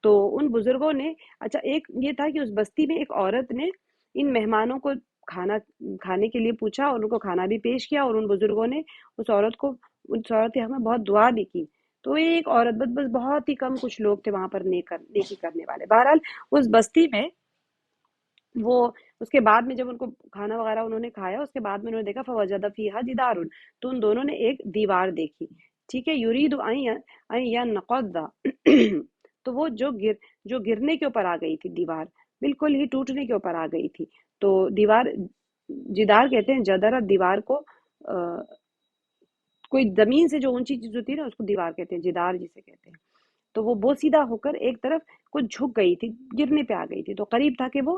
تو ان بزرگوں نے، اچھا ایک یہ تھا کہ اس بستی میں ایک عورت نے ان مہمانوں کو کھانے کے لیے پوچھا اور ان کو کھانا بھی پیش کیا، اور ان بزرگوں نے اس عورت کے حق میں بہت دعا بھی کی. تو ایک عورت، بس بہت ہی کم کچھ لوگ تھے وہاں پر نیکی کرنے والے. بہرحال اس بستی میں وہ اس کے بعد میں جب ان کو کھانا وغیرہ انہوں نے کھایا، اس کے بعد میں انہوں نے دیکھا فوجد فیہا جدار، تو ان دونوں نے ایک دیوار دیکھی. ٹھیک ہے، یرید ان ینقض تو وہ جو گرنے کے اوپر آ گئی تھی، دیوار بالکل ہی ٹوٹنے کے اوپر آ گئی تھی. تو دیوار، جدار کہتے ہیں جدرہ دیوار کو، کوئی زمین سے جو اونچی چیز ہوتی ہے نا اس کو دیوار کہتے ہیں، جدار جسے کہتے ہیں. تو وہ بوسیدہ ہو کر ایک طرف کچھ جھک گئی تھی، گرنے پہ آ گئی تھی، تو قریب تھا کہ وہ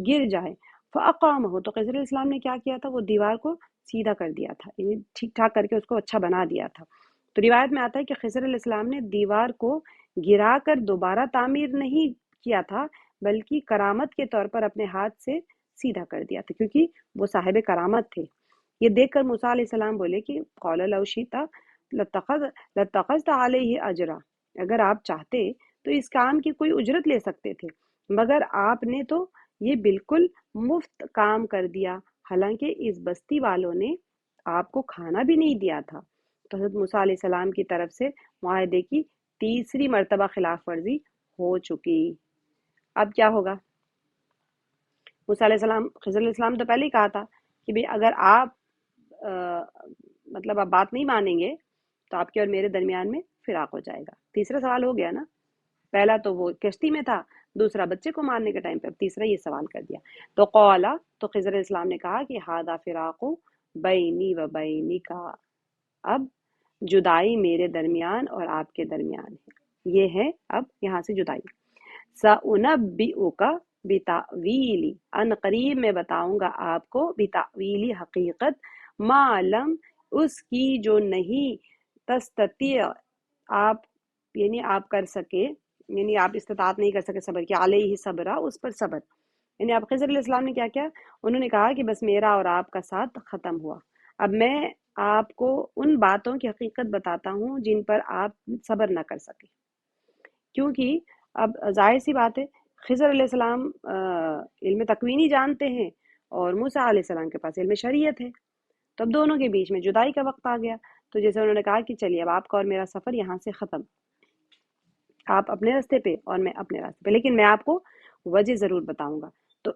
گر جائے. فاقامہ، تو خضر علیہ السلام نے کیا کیا تھا، وہ دیوار کو سیدھا کر دیا تھا، یعنی ٹھیک ٹھاک کر کے اس کو اچھا بنا دیا تھا. تو روایت میں آتا ہے کہ خضر علیہ السلام نے دیوار کو گرا کر دوبارہ تعمیر نہیں کیا تھا، بلکہ کرامت کے طور پر اپنے ہاتھ سے سیدھا کر دیا تھا، کیونکہ وہ صاحب کرامت تھے. یہ دیکھ کر موسیٰ علیہ السلام بولے کہ قول لو شئت لاتخذت علیہ اجرا، اگر آپ چاہتے تو اس کام کی کوئی اجرت لے سکتے تھے، مگر آپ نے تو یہ بالکل مفت کام کر دیا، حالانکہ اس بستی والوں نے آپ کو کھانا بھی نہیں دیا تھا. تو حضرت موسیٰ علیہ السلام کی طرف سے معاہدے کی تیسری مرتبہ خلاف ورزی ہو چکی. اب کیا ہوگا؟ موسیٰ علیہ السلام، خضر علیہ السلام تو پہلے ہی کہا تھا کہ بھئی اگر آپ مطلب آپ بات نہیں مانیں گے تو آپ کے اور میرے درمیان میں فراق ہو جائے گا. تیسرا سوال ہو گیا نا، پہلا تو وہ کشتی میں تھا، دوسرا بچے کو مارنے کے ٹائم پہ، اب تیسرا یہ سوال کر دیا. تو قولا، تو خضر علیہ السلام نے کہا کہ ہادہ فراق بینی و بینک، اب جدائی میرے درمیان اور آپ کے درمیان ہے، یہ ہے اب یہاں سے جدائی. سأنبئک بتأویلی، ان قریب میں بتاؤں گا آپ کو، بتأویلی حقیقت، ما لم، اس کی جو نہیں، تستطیع، آپ یعنی آپ کر سکے، یعنی آپ استطاعت نہیں کر سکے صبر کی، علیہ صبرہ، اس پر صبر. یعنی آپ خضر علیہ السلام نے کیا کیا، انہوں نے کہا کہ بس میرا اور آپ کا ساتھ ختم ہوا، اب میں آپ کو ان باتوں کی حقیقت بتاتا ہوں جن پر آپ صبر نہ کر سکے. کیونکہ اب ظاہر سی بات ہے، خضر علیہ السلام علم تکوینی جانتے ہیں اور موسیٰ علیہ السلام کے پاس علم شریعت ہے، تو اب دونوں کے بیچ میں جدائی کا وقت آ گیا. تو جیسے انہوں نے کہا کہ چلیے اب آپ کا اور میرا سفر یہاں سے ختم، آپ اپنے راستے پہ اور میں اپنے راستے پہ، لیکن میں آپ کو وجہ ضرور بتاؤں گا. تو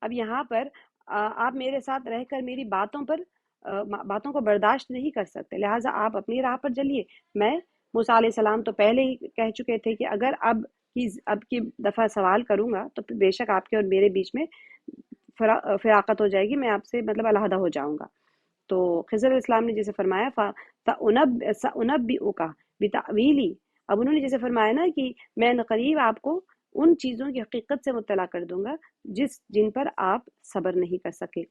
اب یہاں پر آپ میرے ساتھ رہ کر میری باتوں کو برداشت نہیں کر سکتے، لہٰذا آپ اپنی راہ پر چلیے. میں، موسیٰ علیہ السلام تو پہلے ہی کہہ چکے تھے کہ اگر اب کی دفعہ سوال کروں گا تو بے شک آپ کے اور میرے بیچ میں فراقت ہو جائے گی، میں آپ سے مطلب علیحدہ ہو جاؤں گا. تو خضر علیہ السلام نے جیسے فرمایا سأنبئک بتأویلی، اب انہوں نے جیسے فرمایا نا کہ میں قریب آپ کو ان چیزوں کی حقیقت سے مطلع کر دوں گا جن پر آپ صبر نہیں کر سکے.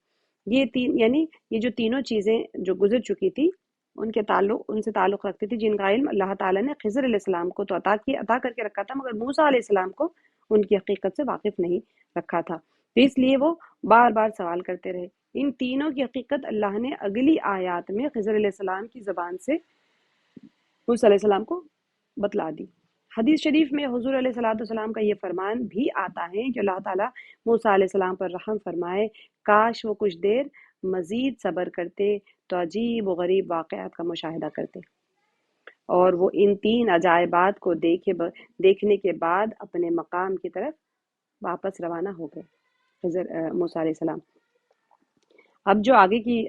یہ تین، یعنی یہ جو تینوں چیزیں جو گزر چکی تھی ان سے تعلق رکھتے تھے، جن کا علم اللہ تعالیٰ نے خضر علیہ السلام کو تو عطا کر کے رکھا تھا، مگر موسیٰ علیہ السلام کو ان کی حقیقت سے واقف نہیں رکھا تھا، تو اس لیے وہ بار بار سوال کرتے رہے۔ ان تینوں کی حقیقت اللہ نے اگلی آیات میں خضر علیہ السلام کی زبان سے موسیٰ علیہ السلام کو بتلا دی۔ حدیث شریف میں حضور علیہ السلام کا یہ فرمان بھی آتا ہے کہ اللہ تعالیٰ موسیٰ علیہ السلام پر رحم فرمائے، کاش وہ کچھ دیر مزید صبر کرتے تو عجیب و غریب واقعات کا مشاہدہ کرتے، اور وہ ان تین عجائبات کو دیکھنے کے بعد اپنے مقام کی طرف واپس روانہ ہو گئے موسیٰ علیہ السلام۔ اب جو آگے کی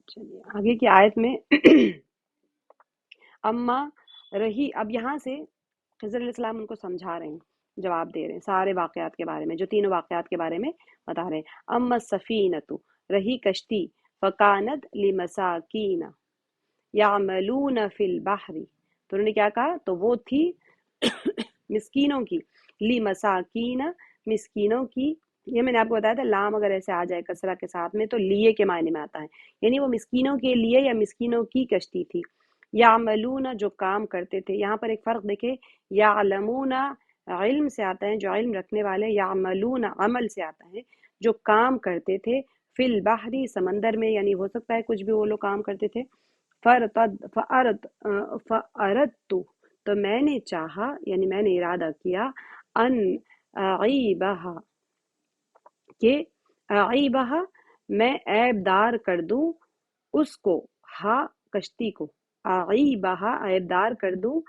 چلیے آگے کی آیت میں اما رہی، اب یہاں سے خضر علیہ السلام ان کو سمجھا رہے ہیں، جواب دے رہے ہیں سارے واقعات کے بارے میں، جو تینوں واقعات کے بارے میں بتا رہے ہیں۔ اما السفینۃ، رہی کشتی، فکانت لمساکین یعملون فی البحر، تو انہوں نے کیا کہا، تو وہ تھی مسکینوں کی، لمساکین، مسکینوں کی، یہ میں نے آپ کو بتایا تھا لام اگر ایسے آ جائے کسرہ کے ساتھ میں تو لیے کے معنی میں آتا ہے، یعنی وہ مسکینوں کے لیے یا مسکینوں کی کشتی تھی۔ یعملون، جو کام کرتے تھے، یہاں پر ایک فرق دیکھیں، یعلمون علم سے آتا ہے، جو علم رکھنے والے، یعملون عمل سے آتا ہے، جو کام کرتے تھے، فی البحر، سمندر میں، یعنی ہو سکتا ہے کچھ بھی وہ لوگ کام کرتے تھے۔ فَأَرَدْتُ، تو میں نے چاہا، یعنی میں نے ارادہ کیا، ان اعیبہا، کہ اعیبہا، میں عیب دار کر دوں اس کو، ہا کشتی کو، اعیبہا عیب دار کر دوں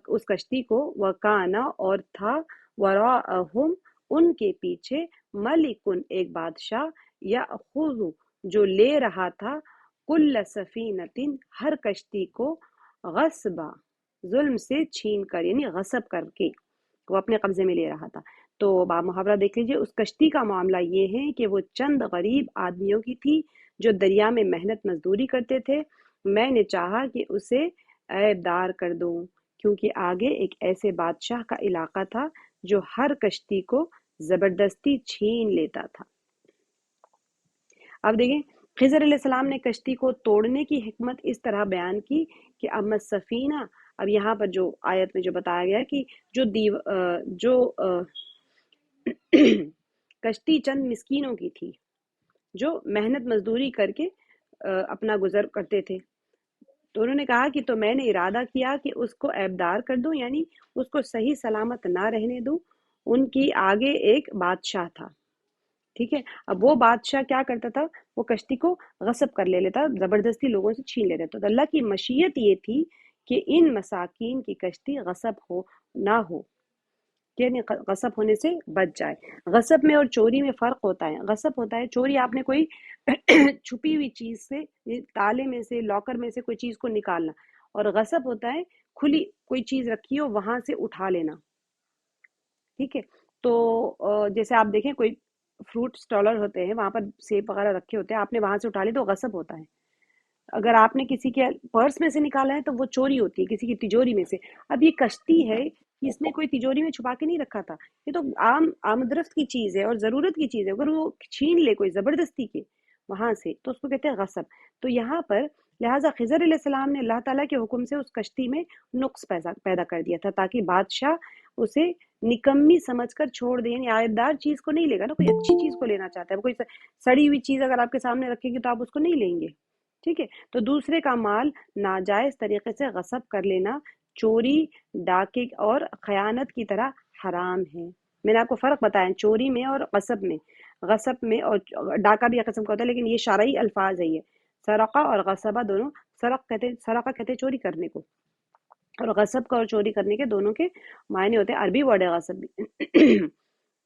اس کشتی کو، وکانا اور تھا، وراءہم ان کے پیچھے، ملکن ایک بادشاہ، یأخذ جو لے رہا تھا، کل سفینۃ ہر کشتی کو، غصبا ظلم سے چھین کر، یعنی غصب کر کے وہ اپنے قبضے میں لے رہا تھا۔ تو محاورہ دیکھ لیجئے، اس کشتی کا معاملہ یہ ہے کہ وہ چند غریب آدمیوں کی تھی جو دریا میں محنت مزدوری کرتے تھے، میں نے چاہا کہ اسے عیب دار کر دوں، کیونکہ آگے ایک ایسے بادشاہ کا علاقہ تھا جو ہر کشتی کو زبردستی چھین لیتا تھا۔ اب دیکھیں خضر علیہ السلام نے کشتی کو توڑنے کی حکمت اس طرح بیان کی کہ اما السفینہ، اب یہاں پر جو آیت میں جو بتایا گیا کہ جو کشتی چند مسکینوں کی تھی جو محنت مزدوری کر کے اپنا گزر کرتے تھے، تو انہوں نے کہا کہ تو میں نے ارادہ کیا کہ اس کو عیبدار کر دوں، یعنی اس کو صحیح سلامت نہ رہنے دوں۔ ان کی آگے ایک بادشاہ تھا، ٹھیک ہے، اب وہ بادشاہ کیا کرتا تھا، وہ کشتی کو غصب کر لے لیتا، زبردستی لوگوں سے چھین لیتا، تو اللہ کی مشیت یہ تھی کہ ان مساکین کی کشتی غصب نہ ہو، یعنی غصب ہونے سے بچ جائے۔ غصب میں اور چوری میں فرق ہوتا ہے، غصب ہوتا ہے چوری، آپ نے کوئی چھپی ہوئی چیز سے، تالے میں سے، لاکر میں سے کوئی چیز کو نکالنا، اور غصب ہوتا ہے کھلی کوئی چیز رکھی ہو وہاں سے اٹھا لینا، ٹھیک ہے۔ تو جیسے آپ دیکھیں کوئی فروٹ سٹالر ہوتے ہیں، وہاں پر سیب وغیرہ رکھے ہوتے ہیں، آپ نے وہاں سے اٹھا لی تو غصب ہوتا ہے۔ اگر آپ نے کسی کے پرس میں سے نکالا ہے تو وہ چوری ہوتی ہے، کسی کی تجوری میں سے۔ اب یہ کشتی ہے، اس نے کوئی تجوری میں چھپا کے نہیں رکھا تھا، یہ تو عام آمدرفت کی چیز ہے اور ضرورت کی چیز ہے، اگر وہ چھین لے کوئی زبردستی کے وہاں سے تو اس کو کہتے ہیں غصب۔ تو یہاں پر لہٰذا خضر علیہ السلام نے اللہ تعالیٰ کے حکم سے اس کشتی میں نقص پیدا کر دیا تھا، تاکہ بادشاہ اسے نکمی سمجھ کر چھوڑ دے، یعنی عائدار چیز کو نہیں لے گا نا، کوئی اچھی چیز کو لینا چاہتا ہے، کوئی سڑی ہوئی چیز اگر آپ کے سامنے رکھے گی تو آپ اس کو نہیں لیں گے، ٹھیک ہے۔ تو دوسرے کا مال ناجائز طریقے سے غصب کر لینا چوری، ڈاکے اور خیانت کی طرح حرام ہے۔ میں نے آپ کو فرق بتایا چوری میں اور غصب میں، غصب میں اور ڈاکہ بھی ایک قسم کا ہوتا ہے، لیکن یہ شرعی الفاظ ہے، یہ سرقہ اور غصبہ دونوں، سرقہ کہتے ہیں چوری کرنے کو، اور غصب کا اور چوری کرنے کے دونوں کے معنی ہوتے ہیں، عربی ورڈ ہے غصب بھی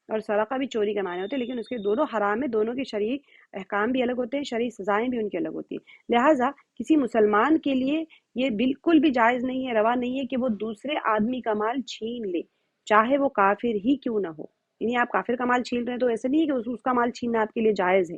اور سرقہ بھی چوری کا معنی ہوتے ہیں، لیکن اس کے دونوں حرام ہے، دونوں کے شرعی احکام بھی الگ ہوتے ہیں، شرعی سزائیں بھی ان کی الگ ہوتی ہیں۔ لہٰذا کسی مسلمان کے لیے یہ بالکل بھی جائز نہیں ہے، روا نہیں ہے کہ وہ دوسرے آدمی کا مال چھین لے، چاہے وہ کافر ہی کیوں نہ ہو۔ یعنی آپ کافر کا مال چھین رہے ہیں تو ایسا نہیں ہے کہ اس کا مال چھیننا آپ کے لیے جائز ہے،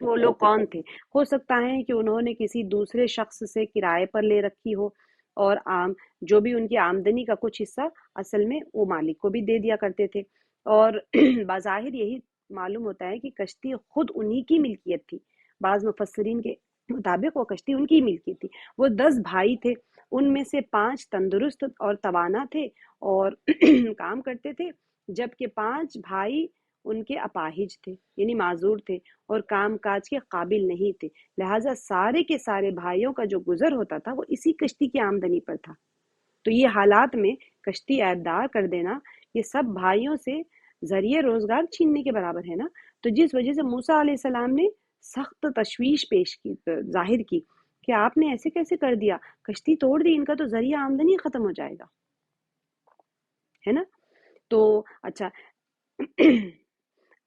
وہ لوگ کون تھے؟ ہو سکتا ہے کہ انہوں نے کسی دوسرے شخص سے کرائے پر لے رکھی ہو، اور جو بھی ان کی آمدنی کا کچھ حصہ اصل میں وہ مالک کو بھی دے دیا کرتے تھے، اور بظاہر یہی معلوم ہوتا ہے کہ کشتی خود انہی کی ملکیت تھی۔ بعض مفسرین کے مطابق وہ کشتی ان کی ملکیت تھی۔ وہ 10 بھائی تھے، ان میں سے 5 تندرست اور توانا تھے اور کام کرتے تھے، جبکہ 5 بھائی ان کے اپاہج تھے، یعنی معذور تھے اور کام کاج کے قابل نہیں تھے، لہٰذا سارے کے سارے بھائیوں کا جو گزر ہوتا تھا وہ اسی کشتی کی آمدنی پر تھا۔ تو یہ حالات میں کشتی عیبدار کر دینا یہ سب بھائیوں سے ذریعہ روزگار چھیننے کے برابر ہے نا۔ تو جس وجہ سے موسیٰ علیہ السلام نے سخت تشویش ظاہر کی کہ آپ نے ایسے کیسے کر دیا، کشتی توڑ دی، ان کا تو ذریعہ آمدنی ختم ہو جائے گا، ہے نا۔ تو اچھا،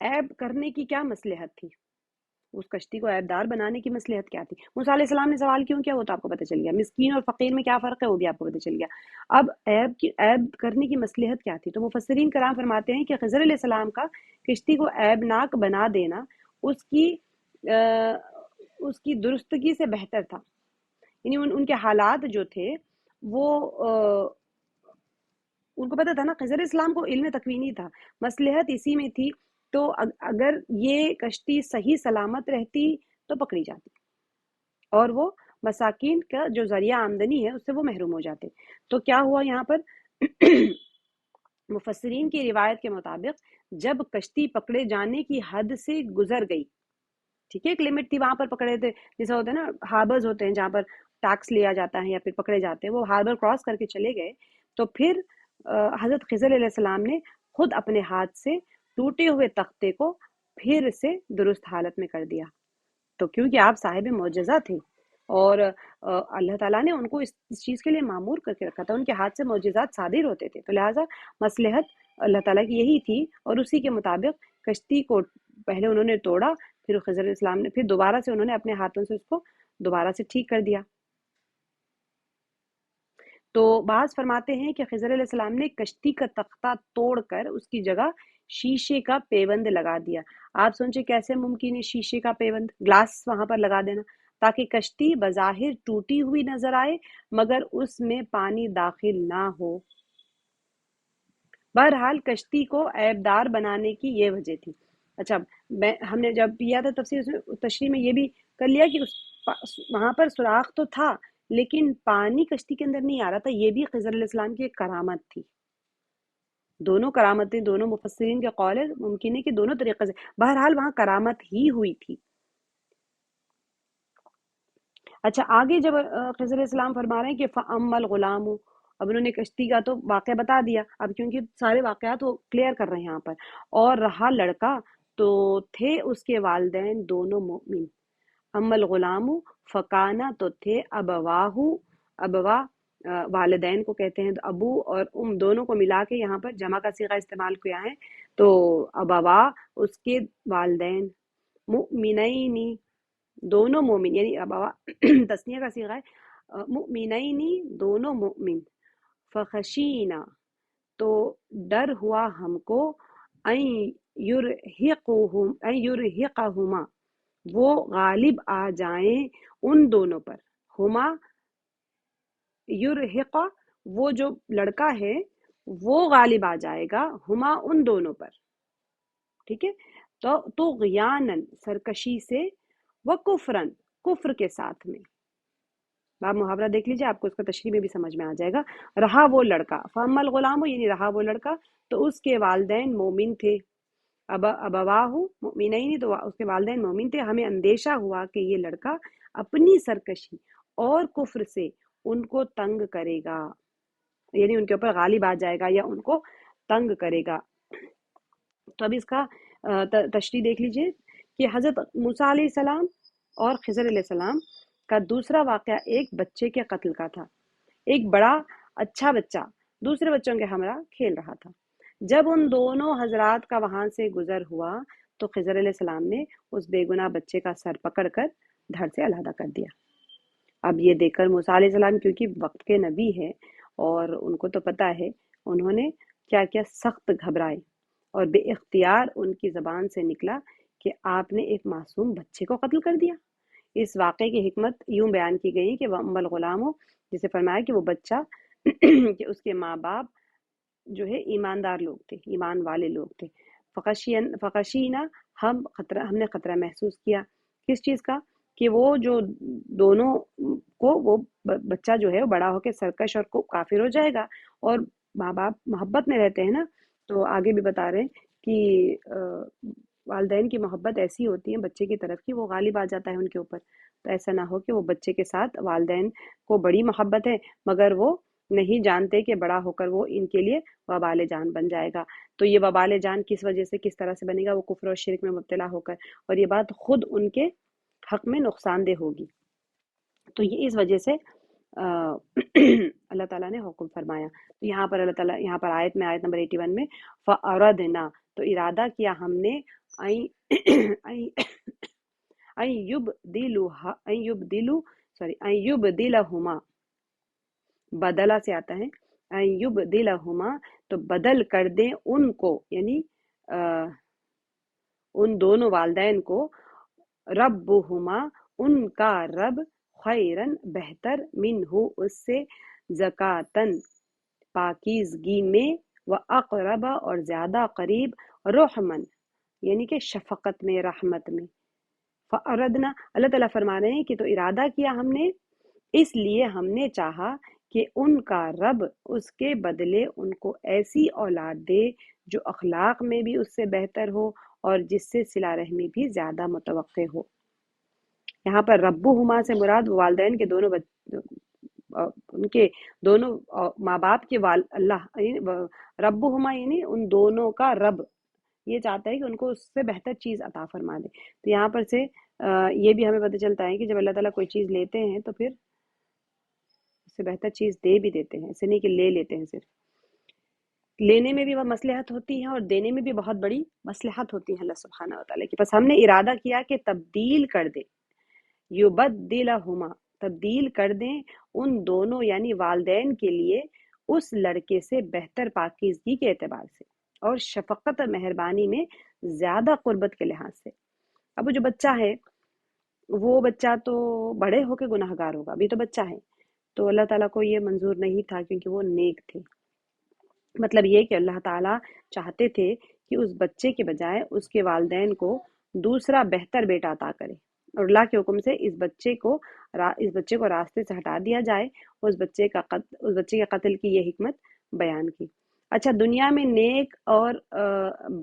عیب کرنے کی کیا مصلحت تھی؟ اس کشتی کو عیبدار بنانے کی مصلحت کیا تھی؟ موسیٰ علیہ السلام نے سوال کیوں کیا وہ تو آپ کو پتہ چل گیا، مسکین اور فقیر میں کیا فرق ہے وہ بھی آپ کو پتہ چل گیا۔ اب عیب کرنے کی مصلحت کیا تھی؟ تو مفسرین کرام فرماتے ہیں کہ خضر علیہ السلام کا کشتی کو عیبناک بنا دینا اس کی درستگی سے بہتر تھا، یعنی ان کے حالات جو تھے وہ ان کو پتہ تھا نا، خضر اسلام کو علم تکوینی تھا، مصلحت اسی میں تھی۔ تو اگر یہ کشتی صحیح سلامت رہتی تو پکڑی جاتی اور وہ مساکین کا جو ذریعہ آمدنی ہے اس سے وہ محروم ہو جاتے۔ تو کیا ہوا یہاں پر؟ مفسرین کی روایت کے مطابق جب کشتی پکڑے جانے کی حد سے گزر گئی، ٹھیک ہے، ایک لمٹ تھی وہاں پر پکڑے تھے، جیسا ہوتا ہے نا ہاربرز ہوتے ہیں جہاں پر ٹیکس لیا جاتا ہے یا پھر پکڑے جاتے ہیں، وہ ہاربر کراس کر کے چلے گئے تو پھر حضرت خضر علیہ السلام نے خود اپنے ہاتھ سے ٹوٹے ہوئے تختے کو پھر سے درست حالت میں کر دیا۔ تو کیونکہ آپ صاحب معجزہ تھے اور اللہ تعالیٰ نے ان کو اس چیز کے لیے معمور کر کے رکھا تھا، ان کے ہاتھ سے معجزات صادر ہوتے تھے، تو لہٰذا مصلحت اللہ تعالیٰ کی یہی تھی، اور اسی کے مطابق کشتی کو پہلے انہوں نے توڑا، پھر خضر علیہ السلام نے پھر دوبارہ سے انہوں نے اپنے ہاتھوں سے اس کو دوبارہ سے ٹھیک کر دیا۔ تو بعض فرماتے ہیں کہ خضر علیہ السلام نے کشتی کا تختہ توڑ کر اس کی جگہ شیشے کا پیوند لگا دیا۔ آپ سوچیں کیسے ممکن ہے شیشے کا پیوند، گلاس وہاں پر لگا دینا، تاکہ کشتی بظاہر ٹوٹی ہوئی نظر آئے مگر اس میں پانی داخل نہ ہو۔ بہرحال کشتی کو عیبدار بنانے کی یہ وجہ تھی۔ اچھا، ہم نے جب پیا تھا تشریح میں یہ بھی کر لیا کہ وہاں پر سوراخ تو تھا لیکن پانی کشتی کے اندر نہیں آ رہا تھا، یہ بھی خضر علیہ السلام کی ایک کرامت تھی۔ دونوں کرامتیں، دونوں مفسرین کے قول ہے، ممکن ہے کہ دونوں طریقے سے، بہرحال وہاں کرامت ہی ہوئی تھی۔ اچھا، آگے جب خضر علیہ السلام فرما رہے ہیں کہ فَأَمَّا الْغُلَامُ، اب انہوں نے کشتی کا تو واقعہ بتا دیا، اب کیونکہ سارے واقعات وہ کلیئر کر رہے ہیں یہاں پر، اور رہا لڑکا تو تھے اس کے والدین دونوں مومن۔ اما الغلام فکانا، تو تھے ابوا والدین کو کہتے ہیں، ابو اور دونوں کو ملا کے یہاں پر جمع کا صیغہ استعمال کیا ہے، تو ابوا اس کے والدین، مؤمنین دونوں مومن، یعنی ابوا تسنیہ کا صیغہ ہے، مؤمنین دونوں مومن، فخشینا تو ڈر ہوا ہم کو، یرہقہما وہ غالب آ جائیں ان دونوں پر، ہما یرہق وہ جو لڑکا ہے وہ غالب آ جائے گا، ہما ان دونوں پر، ٹھیک ہے، تو غیانن سرکشی سے، و کفرن کفر کے ساتھ میں، آپ محاورہ دیکھ لیجیے آپ کو اس کا تشریح میں بھی سمجھ میں آ جائے گا۔ رہا وہ لڑکا، فاما الغلام یعنی رہا وہ لڑکا تو اس کے والدین مومن تھے، ابواہ مؤمنین تو اس کے والدین مومن تھے، ہمیں اندیشہ ہوا کہ یہ لڑکا اپنی سرکشی اور کفر سے ان کو تنگ کرے گا، یعنی ان کے اوپر غالب آ جائے گا یا ان کو تنگ کرے گا۔ تو اب اس کا تشریح دیکھ لیجئے کہ حضرت موسیٰ علیہ السلام اور خضر علیہ السلام کا دوسرا واقعہ ایک بچے کے قتل کا تھا۔ ایک بڑا اچھا بچہ دوسرے بچوں کے ہمراہ کھیل رہا تھا، جب ان دونوں حضرات کا وہاں سے گزر ہوا تو خضر علیہ السلام نے اس بے گناہ بچے کا سر پکڑ کر دھڑ سے علیحدہ کر دیا۔ اب یہ دیکھ کر موسیٰ علیہ السلام کیونکہ وقت کے نبی ہیں اور ان کو تو پتہ ہے، انہوں نے کیا کیا سخت گھبرائے اور بے اختیار ان کی زبان سے نکلا کہ آپ نے ایک معصوم بچے کو قتل کر دیا۔ اس واقعے کی حکمت یوں بیان کی گئی کہ وہ ام الغلام ہو، جسے فرمایا کہ وہ بچہ کہ اس کے ماں باپ جو ہے ایماندار لوگ تھے، ایمان والے لوگ تھے۔ فخشینا، ہم نے خطرہ محسوس کیا کس چیز کا؟ کہ وہ جو دونوں کو وہ بچہ جو ہے وہ بڑا ہو کے سرکش اور کافر ہو جائے گا، اور ماں باپ محبت میں رہتے ہیں نا، تو آگے بھی بتا رہے ہیں کہ والدین کی محبت ایسی ہوتی ہے بچے کی طرف کی، وہ غالب آ جاتا ہے ان کے اوپر۔ تو ایسا نہ ہو کہ وہ بچے کے ساتھ والدین کو بڑی محبت ہے مگر وہ نہیں جانتے کہ بڑا ہو کر وہ ان کے لیے وبال جان بن جائے گا۔ تو یہ وبال جان کس وجہ سے، کس طرح سے بنے گا؟ وہ کفر اور شرک میں مبتلا ہو کر، اور یہ بات خود ان کے حق میں نقصان دہ ہوگی۔ تو یہ اس وجہ سے اللہ تعالیٰ نے حکم فرمایا۔ تو یہاں پر اللہ تعالیٰ، یہاں پر آیت نمبر 81 میں فَأَرَدْنَا، تو ارادہ کیا ہم نے یبدلہما، بدلہ سے آتا ہے یبدلہما، تو بدل کر دیں ان کو، یعنی ان دونوں والدین کو، ربہما، ان کا رب، خیرن، بہتر، منہ، اس سے، زکاتن، پاکیزگی میں، واقرب، اور زیادہ قریب، رحمن، یعنی کہ شفقت میں، رحمت میں۔ فاردنا، اللہ تعالیٰ فرما رہے ہیں کہ تو ارادہ کیا ہم نے، اس لیے ہم نے چاہا کہ ان کا رب اس کے بدلے ان کو ایسی اولاد دے جو اخلاق میں بھی اس سے بہتر ہو اور جس سے صلہ رحمی بھی زیادہ متوقع ہو۔ یہاں پر ربہما سے مراد والدین کے دونوں ان کے دونوں ماں باپ کے اللہ، ربہما یعنی ان دونوں کا رب یہ چاہتا ہے کہ ان کو اس سے بہتر چیز عطا فرما دے۔ تو یہاں پر سے یہ بھی ہمیں پتہ چلتا ہے کہ جب اللہ تعالیٰ کوئی چیز لیتے ہیں تو پھر اس سے بہتر چیز دے بھی دیتے ہیں، ایسے نہیں کہ لے لیتے ہیں، صرف لینے میں بھی وہ مصلحت ہوتی ہے اور دینے میں بھی بہت بڑی مصلحت ہوتی ہے اللہ سبحانہ وتعالیٰ کی۔ پس ہم نے ارادہ کیا کہ تبدیل کر دے، یبدلہما، تبدیل کر دیں ان دونوں یعنی والدین کے لیے اس لڑکے سے بہتر پاکیزگی کے اعتبار سے اور شفقت اور مہربانی میں زیادہ قربت کے لحاظ سے۔ اب وہ جو بچہ ہے وہ بچہ تو بڑے ہو کے گناہ گار ہوگا، ابھی تو بچہ ہے، تو اللہ تعالیٰ کو یہ منظور نہیں تھا کیونکہ وہ نیک تھے۔ مطلب یہ کہ اللہ تعالیٰ چاہتے تھے کہ اس بچے کے بجائے اس کے والدین کو دوسرا بہتر بیٹا عطا کرے، اور اللہ کے حکم سے اس بچے کو راستے سے ہٹا دیا جائے، اس بچے کے قتل کی یہ حکمت بیان کی۔ اچھا، دنیا میں نیک اور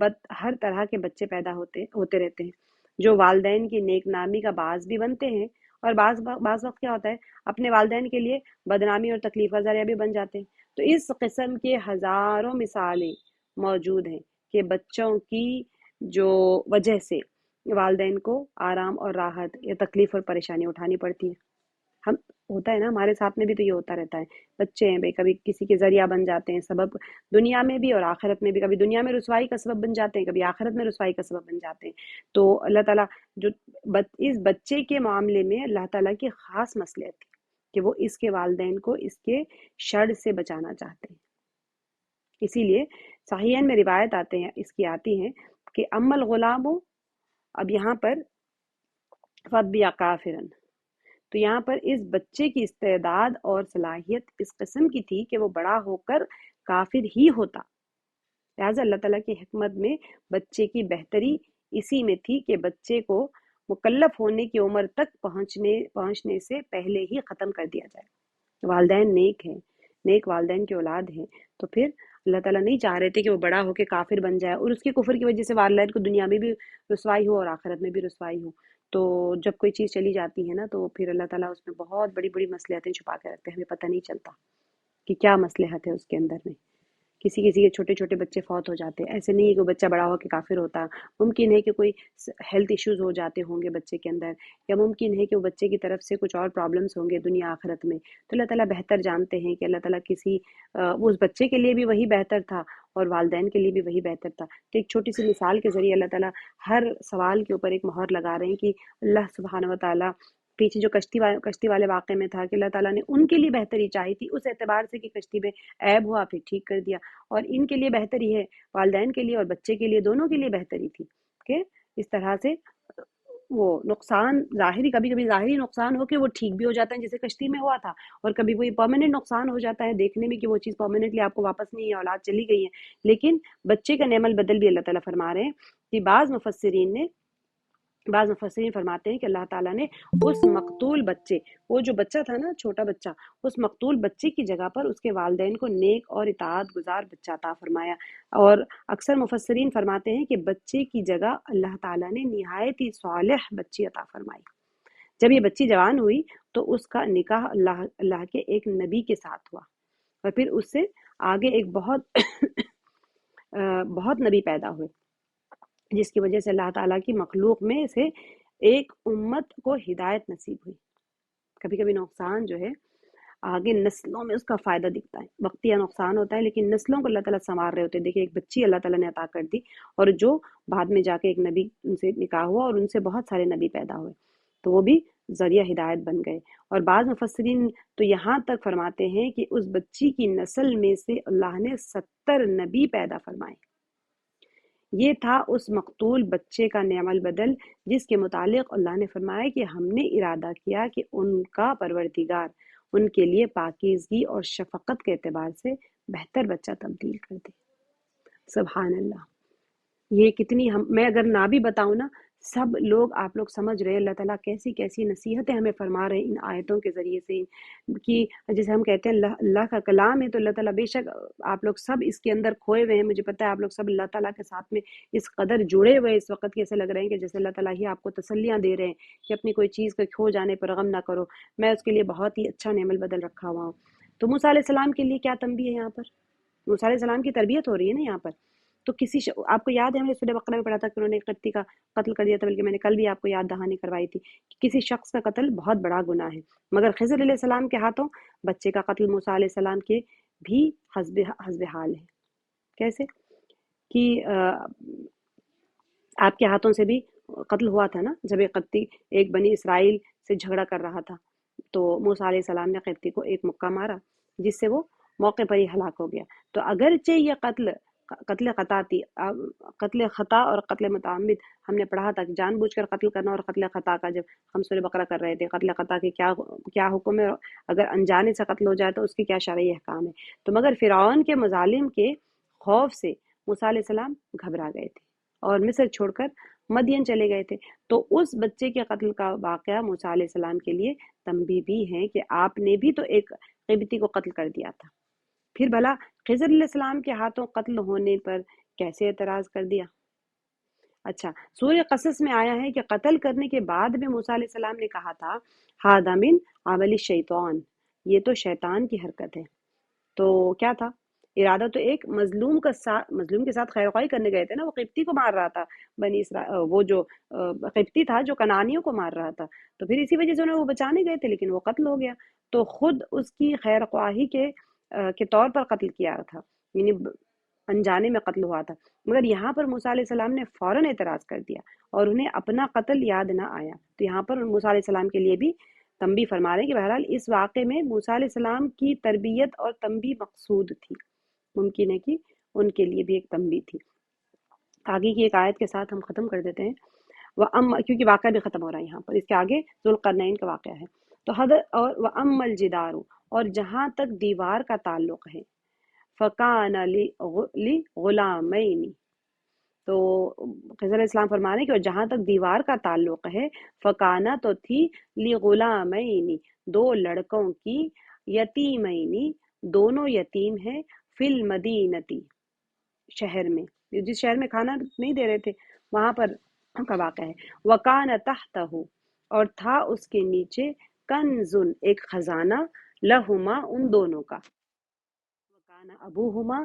بد ہر طرح کے بچے پیدا ہوتے رہتے ہیں جو والدین کی نیک نامی کا باعث بھی بنتے ہیں، اور بعض وقت کیا ہوتا ہے اپنے والدین کے لیے بدنامی اور تکلیف کا ذریعہ بھی بن جاتے ہیں۔ تو اس قسم کے ہزاروں مثالیں موجود ہیں کہ بچوں کی جو وجہ سے والدین کو آرام اور راحت یا تکلیف اور پریشانی اٹھانی پڑتی ہے۔ ہم ہوتا ہے نا، ہمارے ساتھ میں بھی تو یہ ہوتا رہتا ہے، بچے ہیں بھائی، کبھی کسی کے ذریعہ بن جاتے ہیں، سبب دنیا میں بھی اور آخرت میں بھی، کبھی دنیا میں رسوائی کا سبب بن جاتے ہیں، کبھی آخرت میں رسوائی کا سبب بن جاتے ہیں۔ تو اللہ تعالیٰ جو اس بچے کے معاملے میں اللہ تعالیٰ کی خاص مصلحت تھی کہ وہ اس کے والدین کو اس کے شر سے بچانا چاہتے ہیں۔ اسی لیے صحیحین میں روایت آتی ہیں کہ ام الغلام، اب یہاں پر فَبِّيَ کافرن، تو یہاں پر اس بچے کی استعداد اور صلاحیت اس قسم کی تھی کہ وہ بڑا ہو کر کافر ہی ہوتا، لہٰذا اللہ تعالیٰ کی حکمت میں بچے کی بہتری اسی میں تھی کہ بچے کو مکلف ہونے کی عمر تک پہنچنے سے پہلے ہی ختم کر دیا جائے۔ والدین نیک ہیں، نیک والدین کی اولاد ہیں، تو پھر اللہ تعالیٰ نہیں چاہ رہے تھے کہ وہ بڑا ہو کے کافر بن جائے اور اس کے کفر کی وجہ سے والدین کو دنیا میں بھی رسوائی ہو اور آخرت میں بھی رسوائی ہو۔ تو جب کوئی چیز چلی جاتی ہے نا تو پھر اللہ تعالیٰ اس میں بہت بڑی بڑی مصلحتیں چھپا کے رکھتے ہیں، ہمیں پتہ نہیں چلتا کہ کیا مصلحت ہے اس کے اندر میں۔ کسی کے چھوٹے چھوٹے بچے فوت ہو جاتے ہیں، ایسے نہیں ہے کہ بچہ بڑا ہو کے کافر ہوتا، ممکن ہے کہ کوئی ہیلتھ ایشوز ہو جاتے ہوں گے بچے کے اندر، یا ممکن ہے کہ وہ بچے کی طرف سے کچھ اور پرابلمس ہوں گے دنیا آخرت میں۔ تو اللہ تعالیٰ بہتر جانتے ہیں کہ اللہ تعالیٰ اس بچے کے لیے بھی وہی بہتر تھا اور والدین کے لیے بھی وہی بہتر تھا۔ تو ایک چھوٹی سی مثال کے ذریعے اللہ تعالیٰ ہر سوال کے اوپر ایک مہر لگا رہے ہیں کہ اللہ سبحانہ وتعالیٰ پیچھے جو کشتی والے واقعے میں تھا کہ اللہ تعالیٰ نے ان کے لیے بہتری چاہی تھی اس اعتبار سے کہ کشتی میں عیب ہوا پھر ٹھیک کر دیا، اور ان کے لیے بہتری ہے، والدین کے لیے اور بچے کے لیے، دونوں کے لیے بہتری تھی کہ اس طرح سے وہ نقصان ظاہری، کبھی کبھی ظاہری نقصان ہو کے وہ ٹھیک بھی ہو جاتا ہے جیسے کشتی میں ہوا تھا، اور کبھی کوئی پرماننٹ نقصان ہو جاتا ہے دیکھنے میں کہ وہ چیز پرماننٹلی آپ کو واپس نہیں ہے، اولاد چلی گئی ہے۔ لیکن بچے کا نعم البدل بھی اللہ تعالیٰ فرما رہے ہیں کہ بعض مفسرین فرماتے ہیں کہ اللہ تعالیٰ نے اس مقتول بچے، وہ جو بچہ تھا نا چھوٹا بچہ، اس مقتول بچے کی جگہ پر اس کے والدین کو نیک اور اطاعت گزار بچہ عطا فرمایا۔ اور اکثر مفسرین فرماتے ہیں کہ بچے کی جگہ اللہ تعالیٰ نے نہایت ہی صالح بچی عطا فرمائی۔ جب یہ بچی جوان ہوئی تو اس کا نکاح اللہ کے ایک نبی کے ساتھ ہوا، اور پھر اس سے آگے ایک بہت نبی پیدا ہوئے، جس کی وجہ سے اللہ تعالیٰ کی مخلوق میں سے ایک امت کو ہدایت نصیب ہوئی۔ کبھی کبھی نقصان جو ہے آگے نسلوں میں اس کا فائدہ دکھتا ہے، وقتیہ نقصان ہوتا ہے لیکن نسلوں کو اللہ تعالیٰ سنوار رہے ہوتے ہیں۔ دیکھیں ایک بچی اللہ تعالیٰ نے عطا کر دی، اور جو بعد میں جا کے ایک نبی ان سے نکاح ہوا اور ان سے بہت سارے نبی پیدا ہوئے، تو وہ بھی ذریعہ ہدایت بن گئے۔ اور بعض مفسرین تو یہاں تک فرماتے ہیں کہ اس بچی کی نسل میں سے اللہ نے 70 نبی پیدا فرمائے۔ یہ تھا اس مقتول بچے کا نعم البدل، جس کے متعلق اللہ نے فرمایا کہ ہم نے ارادہ کیا کہ ان کا پروردگار ان کے لیے پاکیزگی اور شفقت کے اعتبار سے بہتر بچہ تبدیل کر دے۔ سبحان اللہ، یہ کتنی میں اگر نہ بھی بتاؤں نا، سب لوگ آپ لوگ سمجھ رہے ہیں اللہ تعالیٰ کیسی کیسی نصیحتیں ہمیں فرما رہے ہیں ان آیتوں کے ذریعے سے، کہ جیسے ہم کہتے ہیں اللہ کا کلام ہے، تو اللہ تعالیٰ بے شک آپ لوگ سب اس کے اندر کھوئے ہوئے ہیں۔ مجھے پتہ ہے آپ لوگ سب اللہ تعالیٰ کے ساتھ میں اس قدر جڑے ہوئے اس وقت کیسے لگ رہے ہیں کہ جیسے اللہ تعالیٰ ہی آپ کو تسلیاں دے رہے ہیں کہ اپنی کوئی چیز کے کھو جانے پر غم نہ کرو، میں اس کے لیے بہت ہی اچھا نعم البدل رکھا ہوا ہوں۔ تو موسیٰ علیہ السلام کے لیے کیا تنبیہ ہے یہاں پر؟ موسیٰ علیہ السلام کی تربیت ہو رہی ہے نا یہاں پر۔ تو آپ کو یاد ہے ہم نے سورہ بقرہ میں پڑھا تھا کہ انہوں نے ایک قبطی کا قتل کر دیا تھا، بلکہ میں نے کل بھی آپ کو یاد دہانی کروائی تھی کہ کسی شخص کا قتل بہت بڑا گناہ ہے، مگر خضر علیہ السلام کے ہاتھوں بچے کا قتل موسیٰ علیہ السلام کے بھی حسب حال ہے۔ کیسے کہ آپ کے ہاتھوں سے بھی قتل ہوا تھا نا، جب ایک قبطی ایک بنی اسرائیل سے جھگڑا کر رہا تھا تو موسیٰ علیہ السلام نے قبطی کو ایک مکہ مارا جس سے وہ موقع پر ہی ہلاک ہو گیا۔ تو اگرچہ یہ قتل خطا تھی، قتل خطا اور قتل متعمد ہم نے پڑھا تھا کہ جان بوجھ کر قتل کرنا، اور قتل خطا کا جب ہم سورہ بقرہ کر رہے تھے قتل خطا کے کیا حکم ہے، اگر انجانے سے قتل ہو جائے تو اس کی کیا شرعی احکام ہے۔ تو مگر فرعون کے مظالم کے خوف سے موسیٰ علیہ السلام گھبرا گئے تھے اور مصر چھوڑ کر مدین چلے گئے تھے۔ تو اس بچے کے قتل کا واقعہ موسیٰ علیہ السلام کے لیے تنبیہ بھی ہے کہ آپ نے بھی تو ایک قبطی کو قتل کر دیا تھا، پھر بھلا خضر علیہ السلام کے ہاتھوں قتل ہونے پر کیسے اعتراض کر دیا؟ اچھا، سورہ قصص میں آیا ہے کہ قتل کرنے کے بعد میں موسیٰ علیہ السلام نے کہا تھا ھذا من عمل الشیطان، یہ تو شیطان کی حرکت ہے۔ تو کیا تھا ارادہ؟ تو ایک مظلوم کے ساتھ خیر خواہی کرنے گئے تھے نا، وہ قبطی کو مار رہا تھا، وہ جو قبطی تھا جو کنعانیوں کو مار رہا تھا، تو پھر اسی وجہ سے انہیں وہ بچانے گئے تھے لیکن وہ قتل ہو گیا، تو خود اس کی خیر خواہی کے طور پر قتل کیا تھا، یعنی انجانے میں قتل ہوا تھا۔ مگر یہاں پر موسیٰ علیہ السلام نے فوراً اعتراض کر دیا اور انہیں اپنا قتل یاد نہ آیا، تو یہاں پر موسیٰ علیہ السلام کے لیے بھی تنبیہ فرما رہے ہیں کہ بہرحال اس واقعے میں موسیٰ علیہ السلام کی تربیت اور تنبیہ مقصود تھی، ممکن ہے کہ ان کے لیے بھی ایک تنبیہ تھی۔ آگے کی ایک آیت کے ساتھ ہم ختم کر دیتے ہیں، کیونکہ واقعہ بھی ختم ہو رہا ہے یہاں پر، اس کے آگے ذوالقرنین کا واقعہ ہے۔ تو وَأَمَّا الْجِدَارُ، اور جہاں تک دیوار کا تعلق ہے، فَكَانَ لِغُلَامَيْنِ، تو خضر علیہ السلام فرما رہے ہیں کہ اور جہاں تک دیوار کا تعلق ہے، فکانا تو تھی لغلامین، دو لڑکوں کی، یتیمین، دونوں یتیم ہیں، فی المدینتی، شہر میں، جس شہر میں کھانا نہیں دے رہے تھے وہاں پر کا واقعہ ہے۔ وکان تحتہ، اور تھا اس کے نیچے، کنزن، ایک خزانہ، لہما، ان دونوں کا، وکان ابوہما،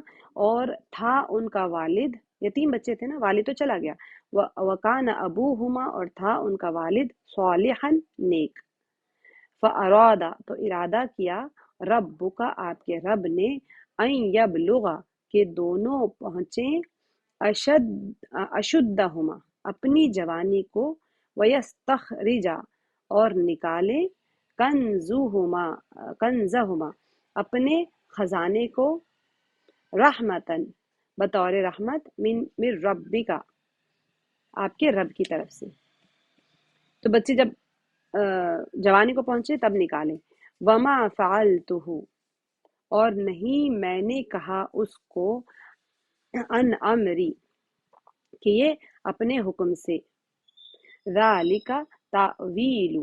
اور تھا ان کا والد، یتیم بچے تھے نا، والد تو چلا گیا، وکان ابوہما، اور تھا ان کا والد، صالحا، نیک، فارادا، تو ارادہ کیا، ربک، آپ کے رب نے، ان یبلغا، کہ دونوں پہنچیں، اشدہما، اپنی جوانی کو، ویستخرجا، اور نکالیں، کنزہما، اپنے خزانے کو، رحمتن، بطور رحمت، من ربی کا، آپ کے رب کی طرف سے۔ تو بچے جب جوانی کو پہنچے تب نکالیں۔ وما فعلتہ، اور نہیں میں نے کہا اس کو، ان امری، کہ یہ اپنے حکم سے، ذالک تعویل،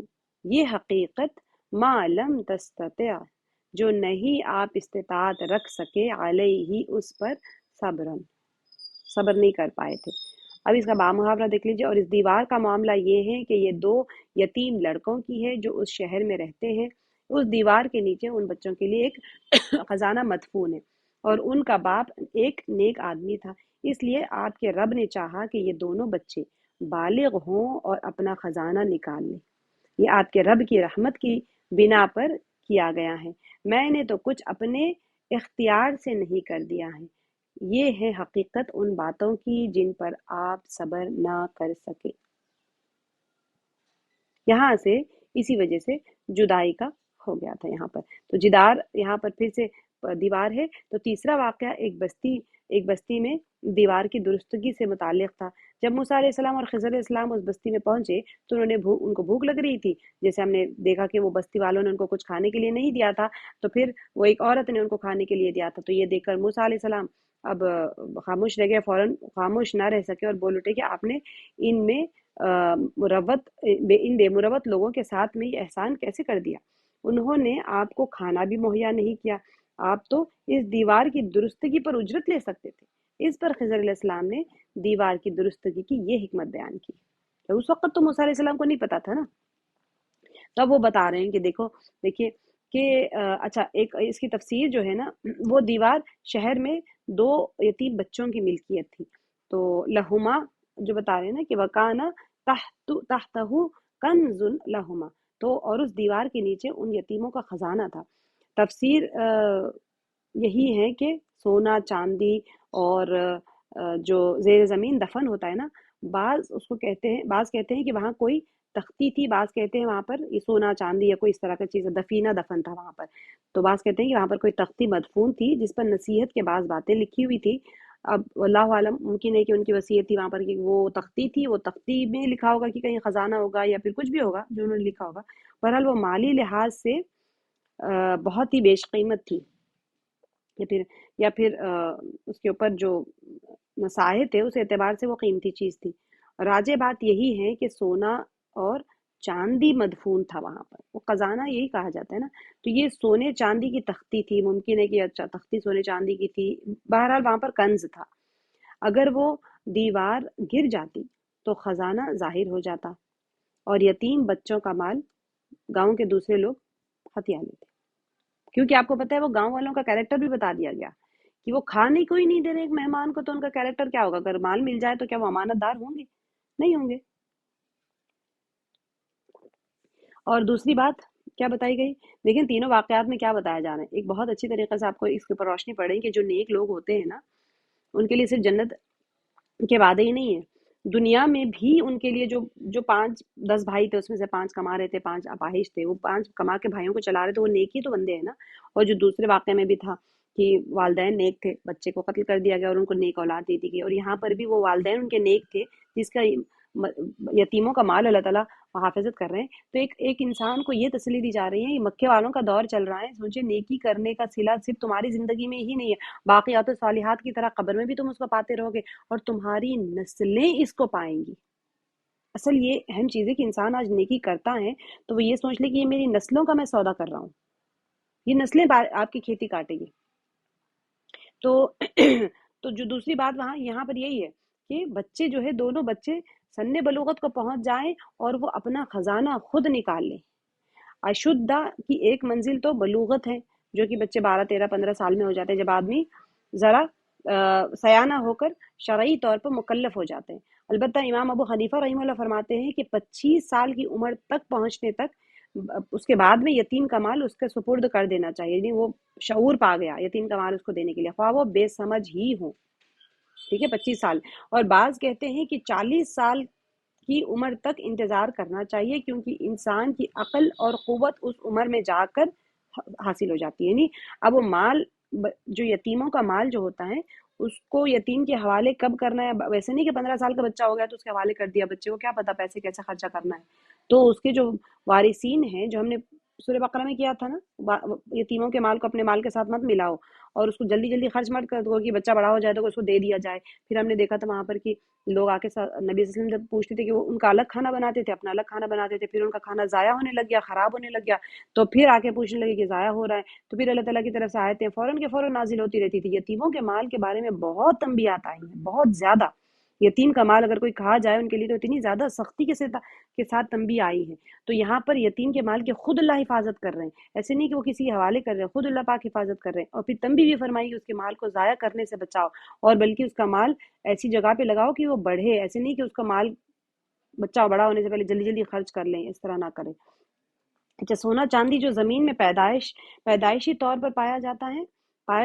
یہ حقیقت، ما لم تستطع، جو نہیں آپ استطاعت رکھ سکے، علیہ اس پر، صبرن، صبر نہیں کر پائے تھے۔ اب اس کا با محاورہ دیکھ لیجیے۔ اور اس دیوار کا معاملہ یہ ہے کہ یہ 2 یتیم لڑکوں کی ہے جو اس شہر میں رہتے ہیں۔ اس دیوار کے نیچے ان بچوں کے لیے ایک خزانہ مدفون ہے، اور ان کا باپ ایک نیک آدمی تھا، اس لیے آپ کے رب نے چاہا کہ یہ دونوں بچے بالغ ہوں اور اپنا خزانہ نکال لیں۔ یہ آپ کے رب کی رحمت کی بنا پر کیا گیا ہے، میں نے تو کچھ اپنے اختیار سے نہیں کر دیا ہے۔ یہ ہے حقیقت ان باتوں کی جن پر آپ صبر نہ کر سکے۔ یہاں سے اسی وجہ سے جدائی کا ہو گیا تھا یہاں پر۔ تو جدار یہاں پر پھر سے دیوار ہے۔ تو تیسرا واقعہ ایک بستی میں دیوار کی درستگی سے متعلق تھا۔ جب موسیٰ علیہ السلام اور خضر علیہ السلام اس بستی میں پہنچے تو ان کو بھوک لگ رہی تھی، جیسے ہم نے دیکھا کہ وہ بستی والوں نے ان کو کچھ کھانے کے لیے نہیں دیا تھا، تو پھر وہ ایک عورت نے ان کو کھانے کے لیے دیا تھا۔ تو یہ دیکھ کر موسیٰ علیہ السلام اب خاموش رہ گئے، فوراً خاموش نہ رہ سکے اور بول اٹھے کہ آپ نے ان میں ان بے مروت لوگوں کے ساتھ میں یہ احسان کیسے کر دیا؟ انہوں نے آپ کو کھانا بھی مہیا نہیں کیا، آپ تو اس دیوار کی درستگی پر اجرت لے سکتے تھے۔ اس پر خضر علیہ السلام نے دیوار کی درستگی کی یہ حکمت بیان کی۔ تو اس وقت تو موسیٰ علیہ السلام کو نہیں پتا تھا نا، تب وہ بتا رہے ہیں کہ دیکھیے کہ اچھا، ایک اس کی تفسیر جو ہے نا، وہ دیوار شہر میں 2 یتیم بچوں کی ملکیت تھی۔ تو لہما جو بتا رہے ہیں نا کہ وکانا تحتہ کنز لہما، تو اور اس دیوار کے نیچے ان یتیموں کا خزانہ تھا۔ تفسیر یہی ہے کہ سونا چاندی اور جو زیر زمین دفن ہوتا ہے نا، بعض کہتے ہیں کہ وہاں کوئی تختی تھی، بعض کہتے ہیں وہاں پر یہ سونا چاندی یا کوئی اس طرح کا چیز دفینہ دفن تھا وہاں پر، تو بعض کہتے ہیں کہ وہاں پر کوئی تختی مدفون تھی جس پر نصیحت کے بعض باتیں لکھی ہوئی تھی۔ اب اللہ عالم، ممکن ہے کہ ان کی وصیت تھی وہاں پر کہ وہ تختی تھی، وہ تختی میں لکھا ہوگا کہ کہیں خزانہ ہوگا یا پھر کچھ بھی ہوگا جو انہوں نے لکھا ہوگا۔ بہرحال وہ مالی لحاظ سے بہت ہی بیش قیمت تھی، یا پھر اس کے اوپر جو مساحت تھے اس اعتبار سے وہ قیمتی چیز تھی۔ راجع بات یہی ہے کہ سونا اور چاندی مدفون تھا وہاں پر، وہ خزانہ یہی کہا جاتا ہے نا۔ تو یہ سونے چاندی کی تختی تھی، ممکن ہے کہ اچھا تختی سونے چاندی کی تھی، بہرحال وہاں پر کنز تھا۔ اگر وہ دیوار گر جاتی تو خزانہ ظاہر ہو جاتا اور یتیم بچوں کا مال گاؤں کے دوسرے لوگ ہتھیا لیتے، کیونکہ آپ کو پتہ ہے وہ گاؤں والوں کا کیریکٹر بھی بتا دیا گیا کہ وہ کھانے کو ہی نہیں دے رہے ایک مہمان کو، تو ان کا کیریکٹر کیا ہوگا؟ اگر مال مل جائے تو کیا وہ امانت دار ہوں گے؟ نہیں ہوں گے۔ اور دوسری بات کیا بتائی گئی؟ دیکھیں تینوں واقعات میں کیا بتایا جا رہا ہے، ایک بہت اچھی طریقے سے آپ کو اس کے اوپر روشنی پڑ رہی کہ جو نیک لوگ ہوتے ہیں نا، ان کے لیے صرف جنت کے وعدے ہی نہیں ہے، دنیا میں بھی ان کے لیے جو 5-10 بھائی تھے، اس میں سے 5 کما رہے تھے، 5 اپاہج تھے، وہ 5 کما کے بھائیوں کو چلا رہے تھے، وہ نیک ہی تو بندے ہیں نا۔ اور جو دوسرے واقعے میں بھی تھا کہ والدین نیک تھے، بچے کو قتل کر دیا گیا اور ان کو نیک اولاد دے دی گئی، اور یہاں پر بھی وہ والدین ان کے نیک تھے جس کا یتیموں کا مال اللہ تعالیٰ محافظت کر رہے ہیں۔ تو ایک انسان کو یہ تسلی دی جا رہی ہے، یہ مکے والوں کا دور چل رہا ہے، سوچے نیکی کرنے کا صلہ صرف تمہاری زندگی میں ہی نہیں ہے، باقیات الصالحات کی طرح قبر میں بھی تم اس کو پاتے رہو گے اور تمہاری نسلیں اس کو پائیں گی۔ اصل یہ اہم چیز ہے کہ انسان آج نیکی کرتا ہے تو وہ یہ سوچ لے کہ یہ میری نسلوں کا میں سودا کر رہا ہوں، یہ نسلیں آپ کی کھیتی کاٹے گی۔ تو تو جو دوسری بات یہاں پر یہی ہے کہ بچے جو ہے، دونوں بچے سن بلوغت کو پہنچ جائیں اور وہ اپنا خزانہ خود نکال لیں۔ اشدہ کی ایک منزل تو بلوغت ہے، جو کہ بچے 12 13 15 سال میں ہو جاتے ہیں، جب آدمی ذرا سیانہ ہو کر شرعی طور پر مکلف ہو جاتے ہیں۔ البتہ امام ابو حنیفہ رحمہ اللہ فرماتے ہیں کہ 25 سال کی عمر تک پہنچنے تک اس کے بعد میں یتیم کا مال اس کے سپرد کر دینا چاہیے، یعنی وہ شعور پا گیا یتیم کا مال اس کو دینے کے لیے، خواہ وہ بے سمجھ ہی ہوں، ٹھیک ہے، 25 سال۔ اور بعض کہتے ہیں کہ 40 سال کی عمر تک انتظار کرنا چاہیے، کیونکہ انسان کی عقل اور قوت اس عمر میں جا کر حاصل ہو جاتی ہے۔ یعنی اب وہ مال جو یتیموں کا مال جو ہوتا ہے اس کو یتیم کے حوالے کب کرنا ہے، ویسے نہیں کہ 15 سال کا بچہ ہو گیا تو اس کے حوالے کر دیا، بچے کو کیا پتا پیسے کیسے خرچہ کرنا ہے، تو اس کے جو وارثین ہیں، جو ہم نے سورہ بقرہ میں کیا تھا نا، یتیموں کے مال کو اپنے مال کے ساتھ مت ملاؤ اور اس کو جلدی جلدی خرچ مت کر دو کہ بچہ بڑا ہو جائے تو اس کو دے دیا جائے۔ پھر ہم نے دیکھا تھا وہاں پر کہ لوگ آ کے نبی صلی اللہ علیہ وسلم جب پوچھتے تھے کہ وہ ان کا الگ کھانا بناتے تھے، اپنا الگ کھانا بناتے تھے، پھر ان کا کھانا ضائع ہونے لگ گیا، خراب ہونے لگ گیا، تو پھر آ کے پوچھنے لگے کہ ضائع ہو رہا ہے، تو پھر اللہ تعالیٰ کی طرف سے آیتیں فوراً کے فوراً نازل ہوتی رہتی تھی۔ یتیموں کے مال کے بارے میں بہت تنبیہات آئی ہیں، بہت زیادہ۔ یتیم کا مال اگر کوئی کھا جائے ان کے لیے تو اتنی زیادہ سختی کے ساتھ تنبیہ آئی ہے۔ تو یہاں پر یتیم کے مال کی خود اللہ حفاظت کر رہے ہیں، ایسے نہیں کہ وہ کسی کے حوالے کر رہے ہیں، خود اللہ پاک حفاظت کر رہے ہیں، اور پھر تنبیہ بھی فرمائی کہ اس کے مال کو ضائع کرنے سے بچاؤ، اور بلکہ اس کا مال ایسی جگہ پہ لگاؤ کہ وہ بڑھے، ایسے نہیں کہ اس کا مال بچہ بڑا ہونے سے پہلے جلدی جلدی خرچ کر لیں، اس طرح نہ کریں۔ اچھا، سونا چاندی جو زمین میں پیدائشی طور پر پایا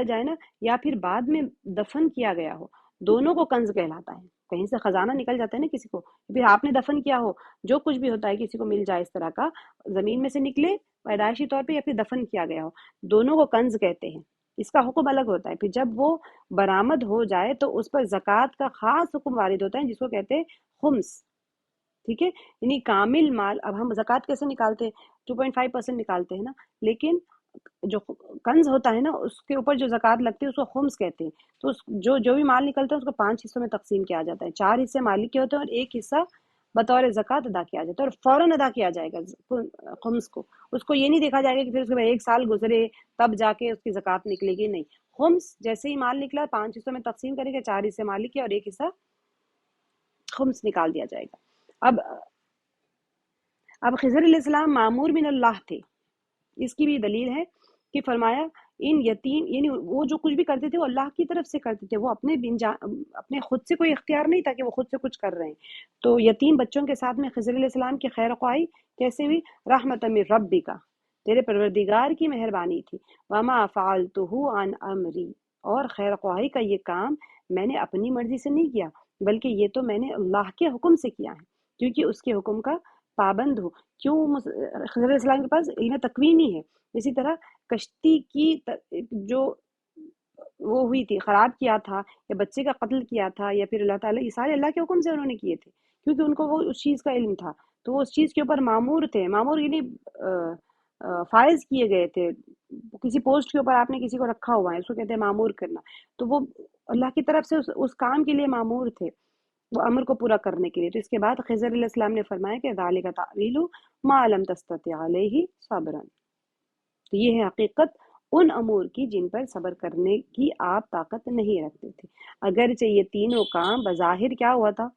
جائے نا، یا پھر بعد میں دفن کیا گیا ہو، دونوں کو کنز کہلاتا ہے۔ کہیں سے خزانہ نکل جاتا ہے نا کسی کو، پھر آپ نے دفن کیا ہو، جو کچھ بھی ہوتا ہے کسی کو مل جائے اس طرح کا، زمین میں سے نکلے پیدائشی طور پہ یا پھر دفن کیا گیا ہو، دونوں کو کنز کہتے ہیں۔ اس کا حکم الگ ہوتا ہے، پھر جب وہ برآمد ہو جائے تو اس پر زکوٰۃ کا خاص حکم وارد ہوتا ہے، جس کو کہتے ہیں خمس، ٹھیک ہے، یعنی کامل مال۔ اب ہم زکوٰۃ کیسے نکالتے ہیں؟ 2.5% نکالتے ہیں نا، لیکن جو کنز ہوتا ہے نا، اس کے اوپر جو زکوٰۃ لگتی ہے اس کو خمس کہتے ہیں۔ تو جو بھی مال نکلتا ہے اس کو 5 حصوں میں تقسیم کیا جاتا ہے، 4 حصے مالک کے ہوتے ہیں اور 1 حصہ بطور زکوٰۃ ادا کیا جاتا ہے، اور فوراً ادا کیا جائے گا خمس کو۔ اس کو یہ نہیں دیکھا جائے گا کہ پھر اس کے بعد 1 سال گزرے تب جا کے اس کی زکوٰۃ نکلے گی، نہیں، خمس جیسے ہی مال نکلا 5 حصوں میں تقسیم کرے گا، 4 حصے مالک کے اور 1 حصہ خمس نکال دیا جائے گا۔ اب خضر علیہ السلام معمور من اللہ تھے، اس کی بھی دلیل ہے کہ فرمایا ان یتیم، یعنی وہ جو کچھ بھی کرتے تھے وہ اللہ کی طرف سے کرتے تھے، وہ اپنے خود سے کوئی اختیار نہیں تھا کہ وہ خود سے کچھ کر رہے ہیں۔ تو یتیم بچوں کے ساتھ میں خضر علیہ السلام کی خیر خواہی کیسے ہوئی؟ رحمت من ربک، تیرے پروردگار کی مہربانی تھی، وما فعلتہ عن امری، اور خیر خواہی کا یہ کام میں نے اپنی مرضی سے نہیں کیا، بلکہ یہ تو میں نے اللہ کے حکم سے کیا ہے، کیونکہ اس کے حکم کا پابند ہو۔ کیوں؟ خضر علیہ السلام کے پاس علم تکوینی ہے۔ اسی طرح کشتی کی جو وہ ہوئی تھی، خراب کیا تھا یا بچے کا قتل کیا تھا، یا پھر اللہ تعالیٰ، یہ سارے اللہ کے حکم سے انہوں نے کیے تھے، کیونکہ ان کو وہ اس چیز کا علم تھا، تو وہ اس چیز کے اوپر مامور تھے۔ مامور یعنی فائز کیے گئے تھے، کسی پوسٹ کے اوپر آپ نے کسی کو رکھا ہوا ہے، اس کو کہتے ہیں مامور کرنا، تو وہ اللہ کی طرف سے اس کام کے لیے مامور تھے، وہ امر کو پورا کرنے کے لیے۔ تو اس کے بعد خضر علیہ السلام نے فرمایا کہ ذالک تعویل ما لم تستطع علیہ صبرا، تو یہ ہے حقیقت ان امور کی جن پر صبر کرنے کی آپ طاقت نہیں رکھتے تھے۔ اگرچہ یہ تینوں کام بظاہر کیا ہوا تھا؟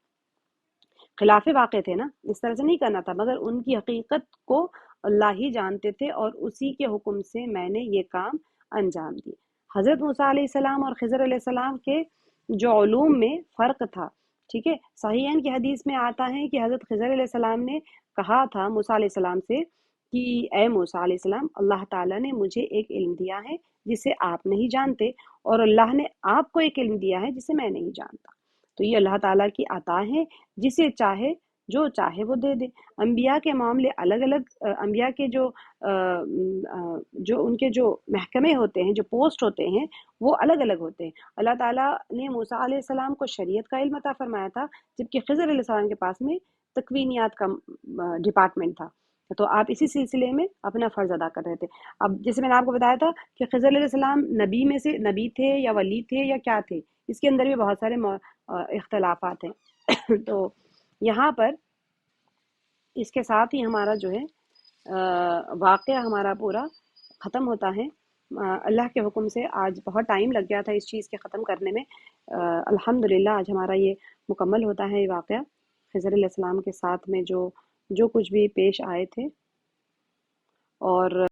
خلاف واقع تھے نا، اس طرح سے نہیں کرنا تھا، مگر ان کی حقیقت کو اللہ ہی جانتے تھے، اور اسی کے حکم سے میں نے یہ کام انجام دیے۔ حضرت موسیٰ علیہ السلام اور خضر علیہ السلام کے جو علوم میں فرق تھا، ٹھیک ہے، صحیحین کی حدیث میں آتا ہے کہ حضرت خضر علیہ السلام نے کہا تھا موسیٰ علیہ السلام سے کہ اے موسیٰ علیہ السلام، اللہ تعالیٰ نے مجھے ایک علم دیا ہے جسے آپ نہیں جانتے، اور اللہ نے آپ کو ایک علم دیا ہے جسے میں نہیں جانتا۔ تو یہ اللہ تعالیٰ کی عطا ہے، جسے چاہے جو چاہے وہ دے دے۔ انبیاء کے معاملے الگ الگ، انبیاء کے جو ان کے جو محکمے ہوتے ہیں، جو پوسٹ ہوتے ہیں، وہ الگ الگ ہوتے ہیں۔ اللہ تعالیٰ نے موسیٰ علیہ السلام کو شریعت کا علم عطا فرمایا تھا، جبکہ خضر علیہ السلام کے پاس میں تکوینیات کا ڈپارٹمنٹ تھا، تو آپ اسی سلسلے میں اپنا فرض ادا کر رہے تھے۔ اب جیسے میں نے آپ کو بتایا تھا کہ خضر علیہ السلام نبی میں سے نبی تھے یا ولی تھے یا کیا تھے، اس کے اندر بھی بہت سارے اختلافات ہیں۔ تو یہاں پر اس کے ساتھ ہی ہمارا جو ہے واقعہ ہمارا پورا ختم ہوتا ہے۔ اللہ کے حکم سے آج بہت ٹائم لگ گیا تھا اس چیز کے ختم کرنے میں، الحمدللہ آج ہمارا یہ مکمل ہوتا ہے یہ واقعہ، خضر علیہ السلام کے ساتھ میں جو کچھ بھی پیش آئے تھے۔ اور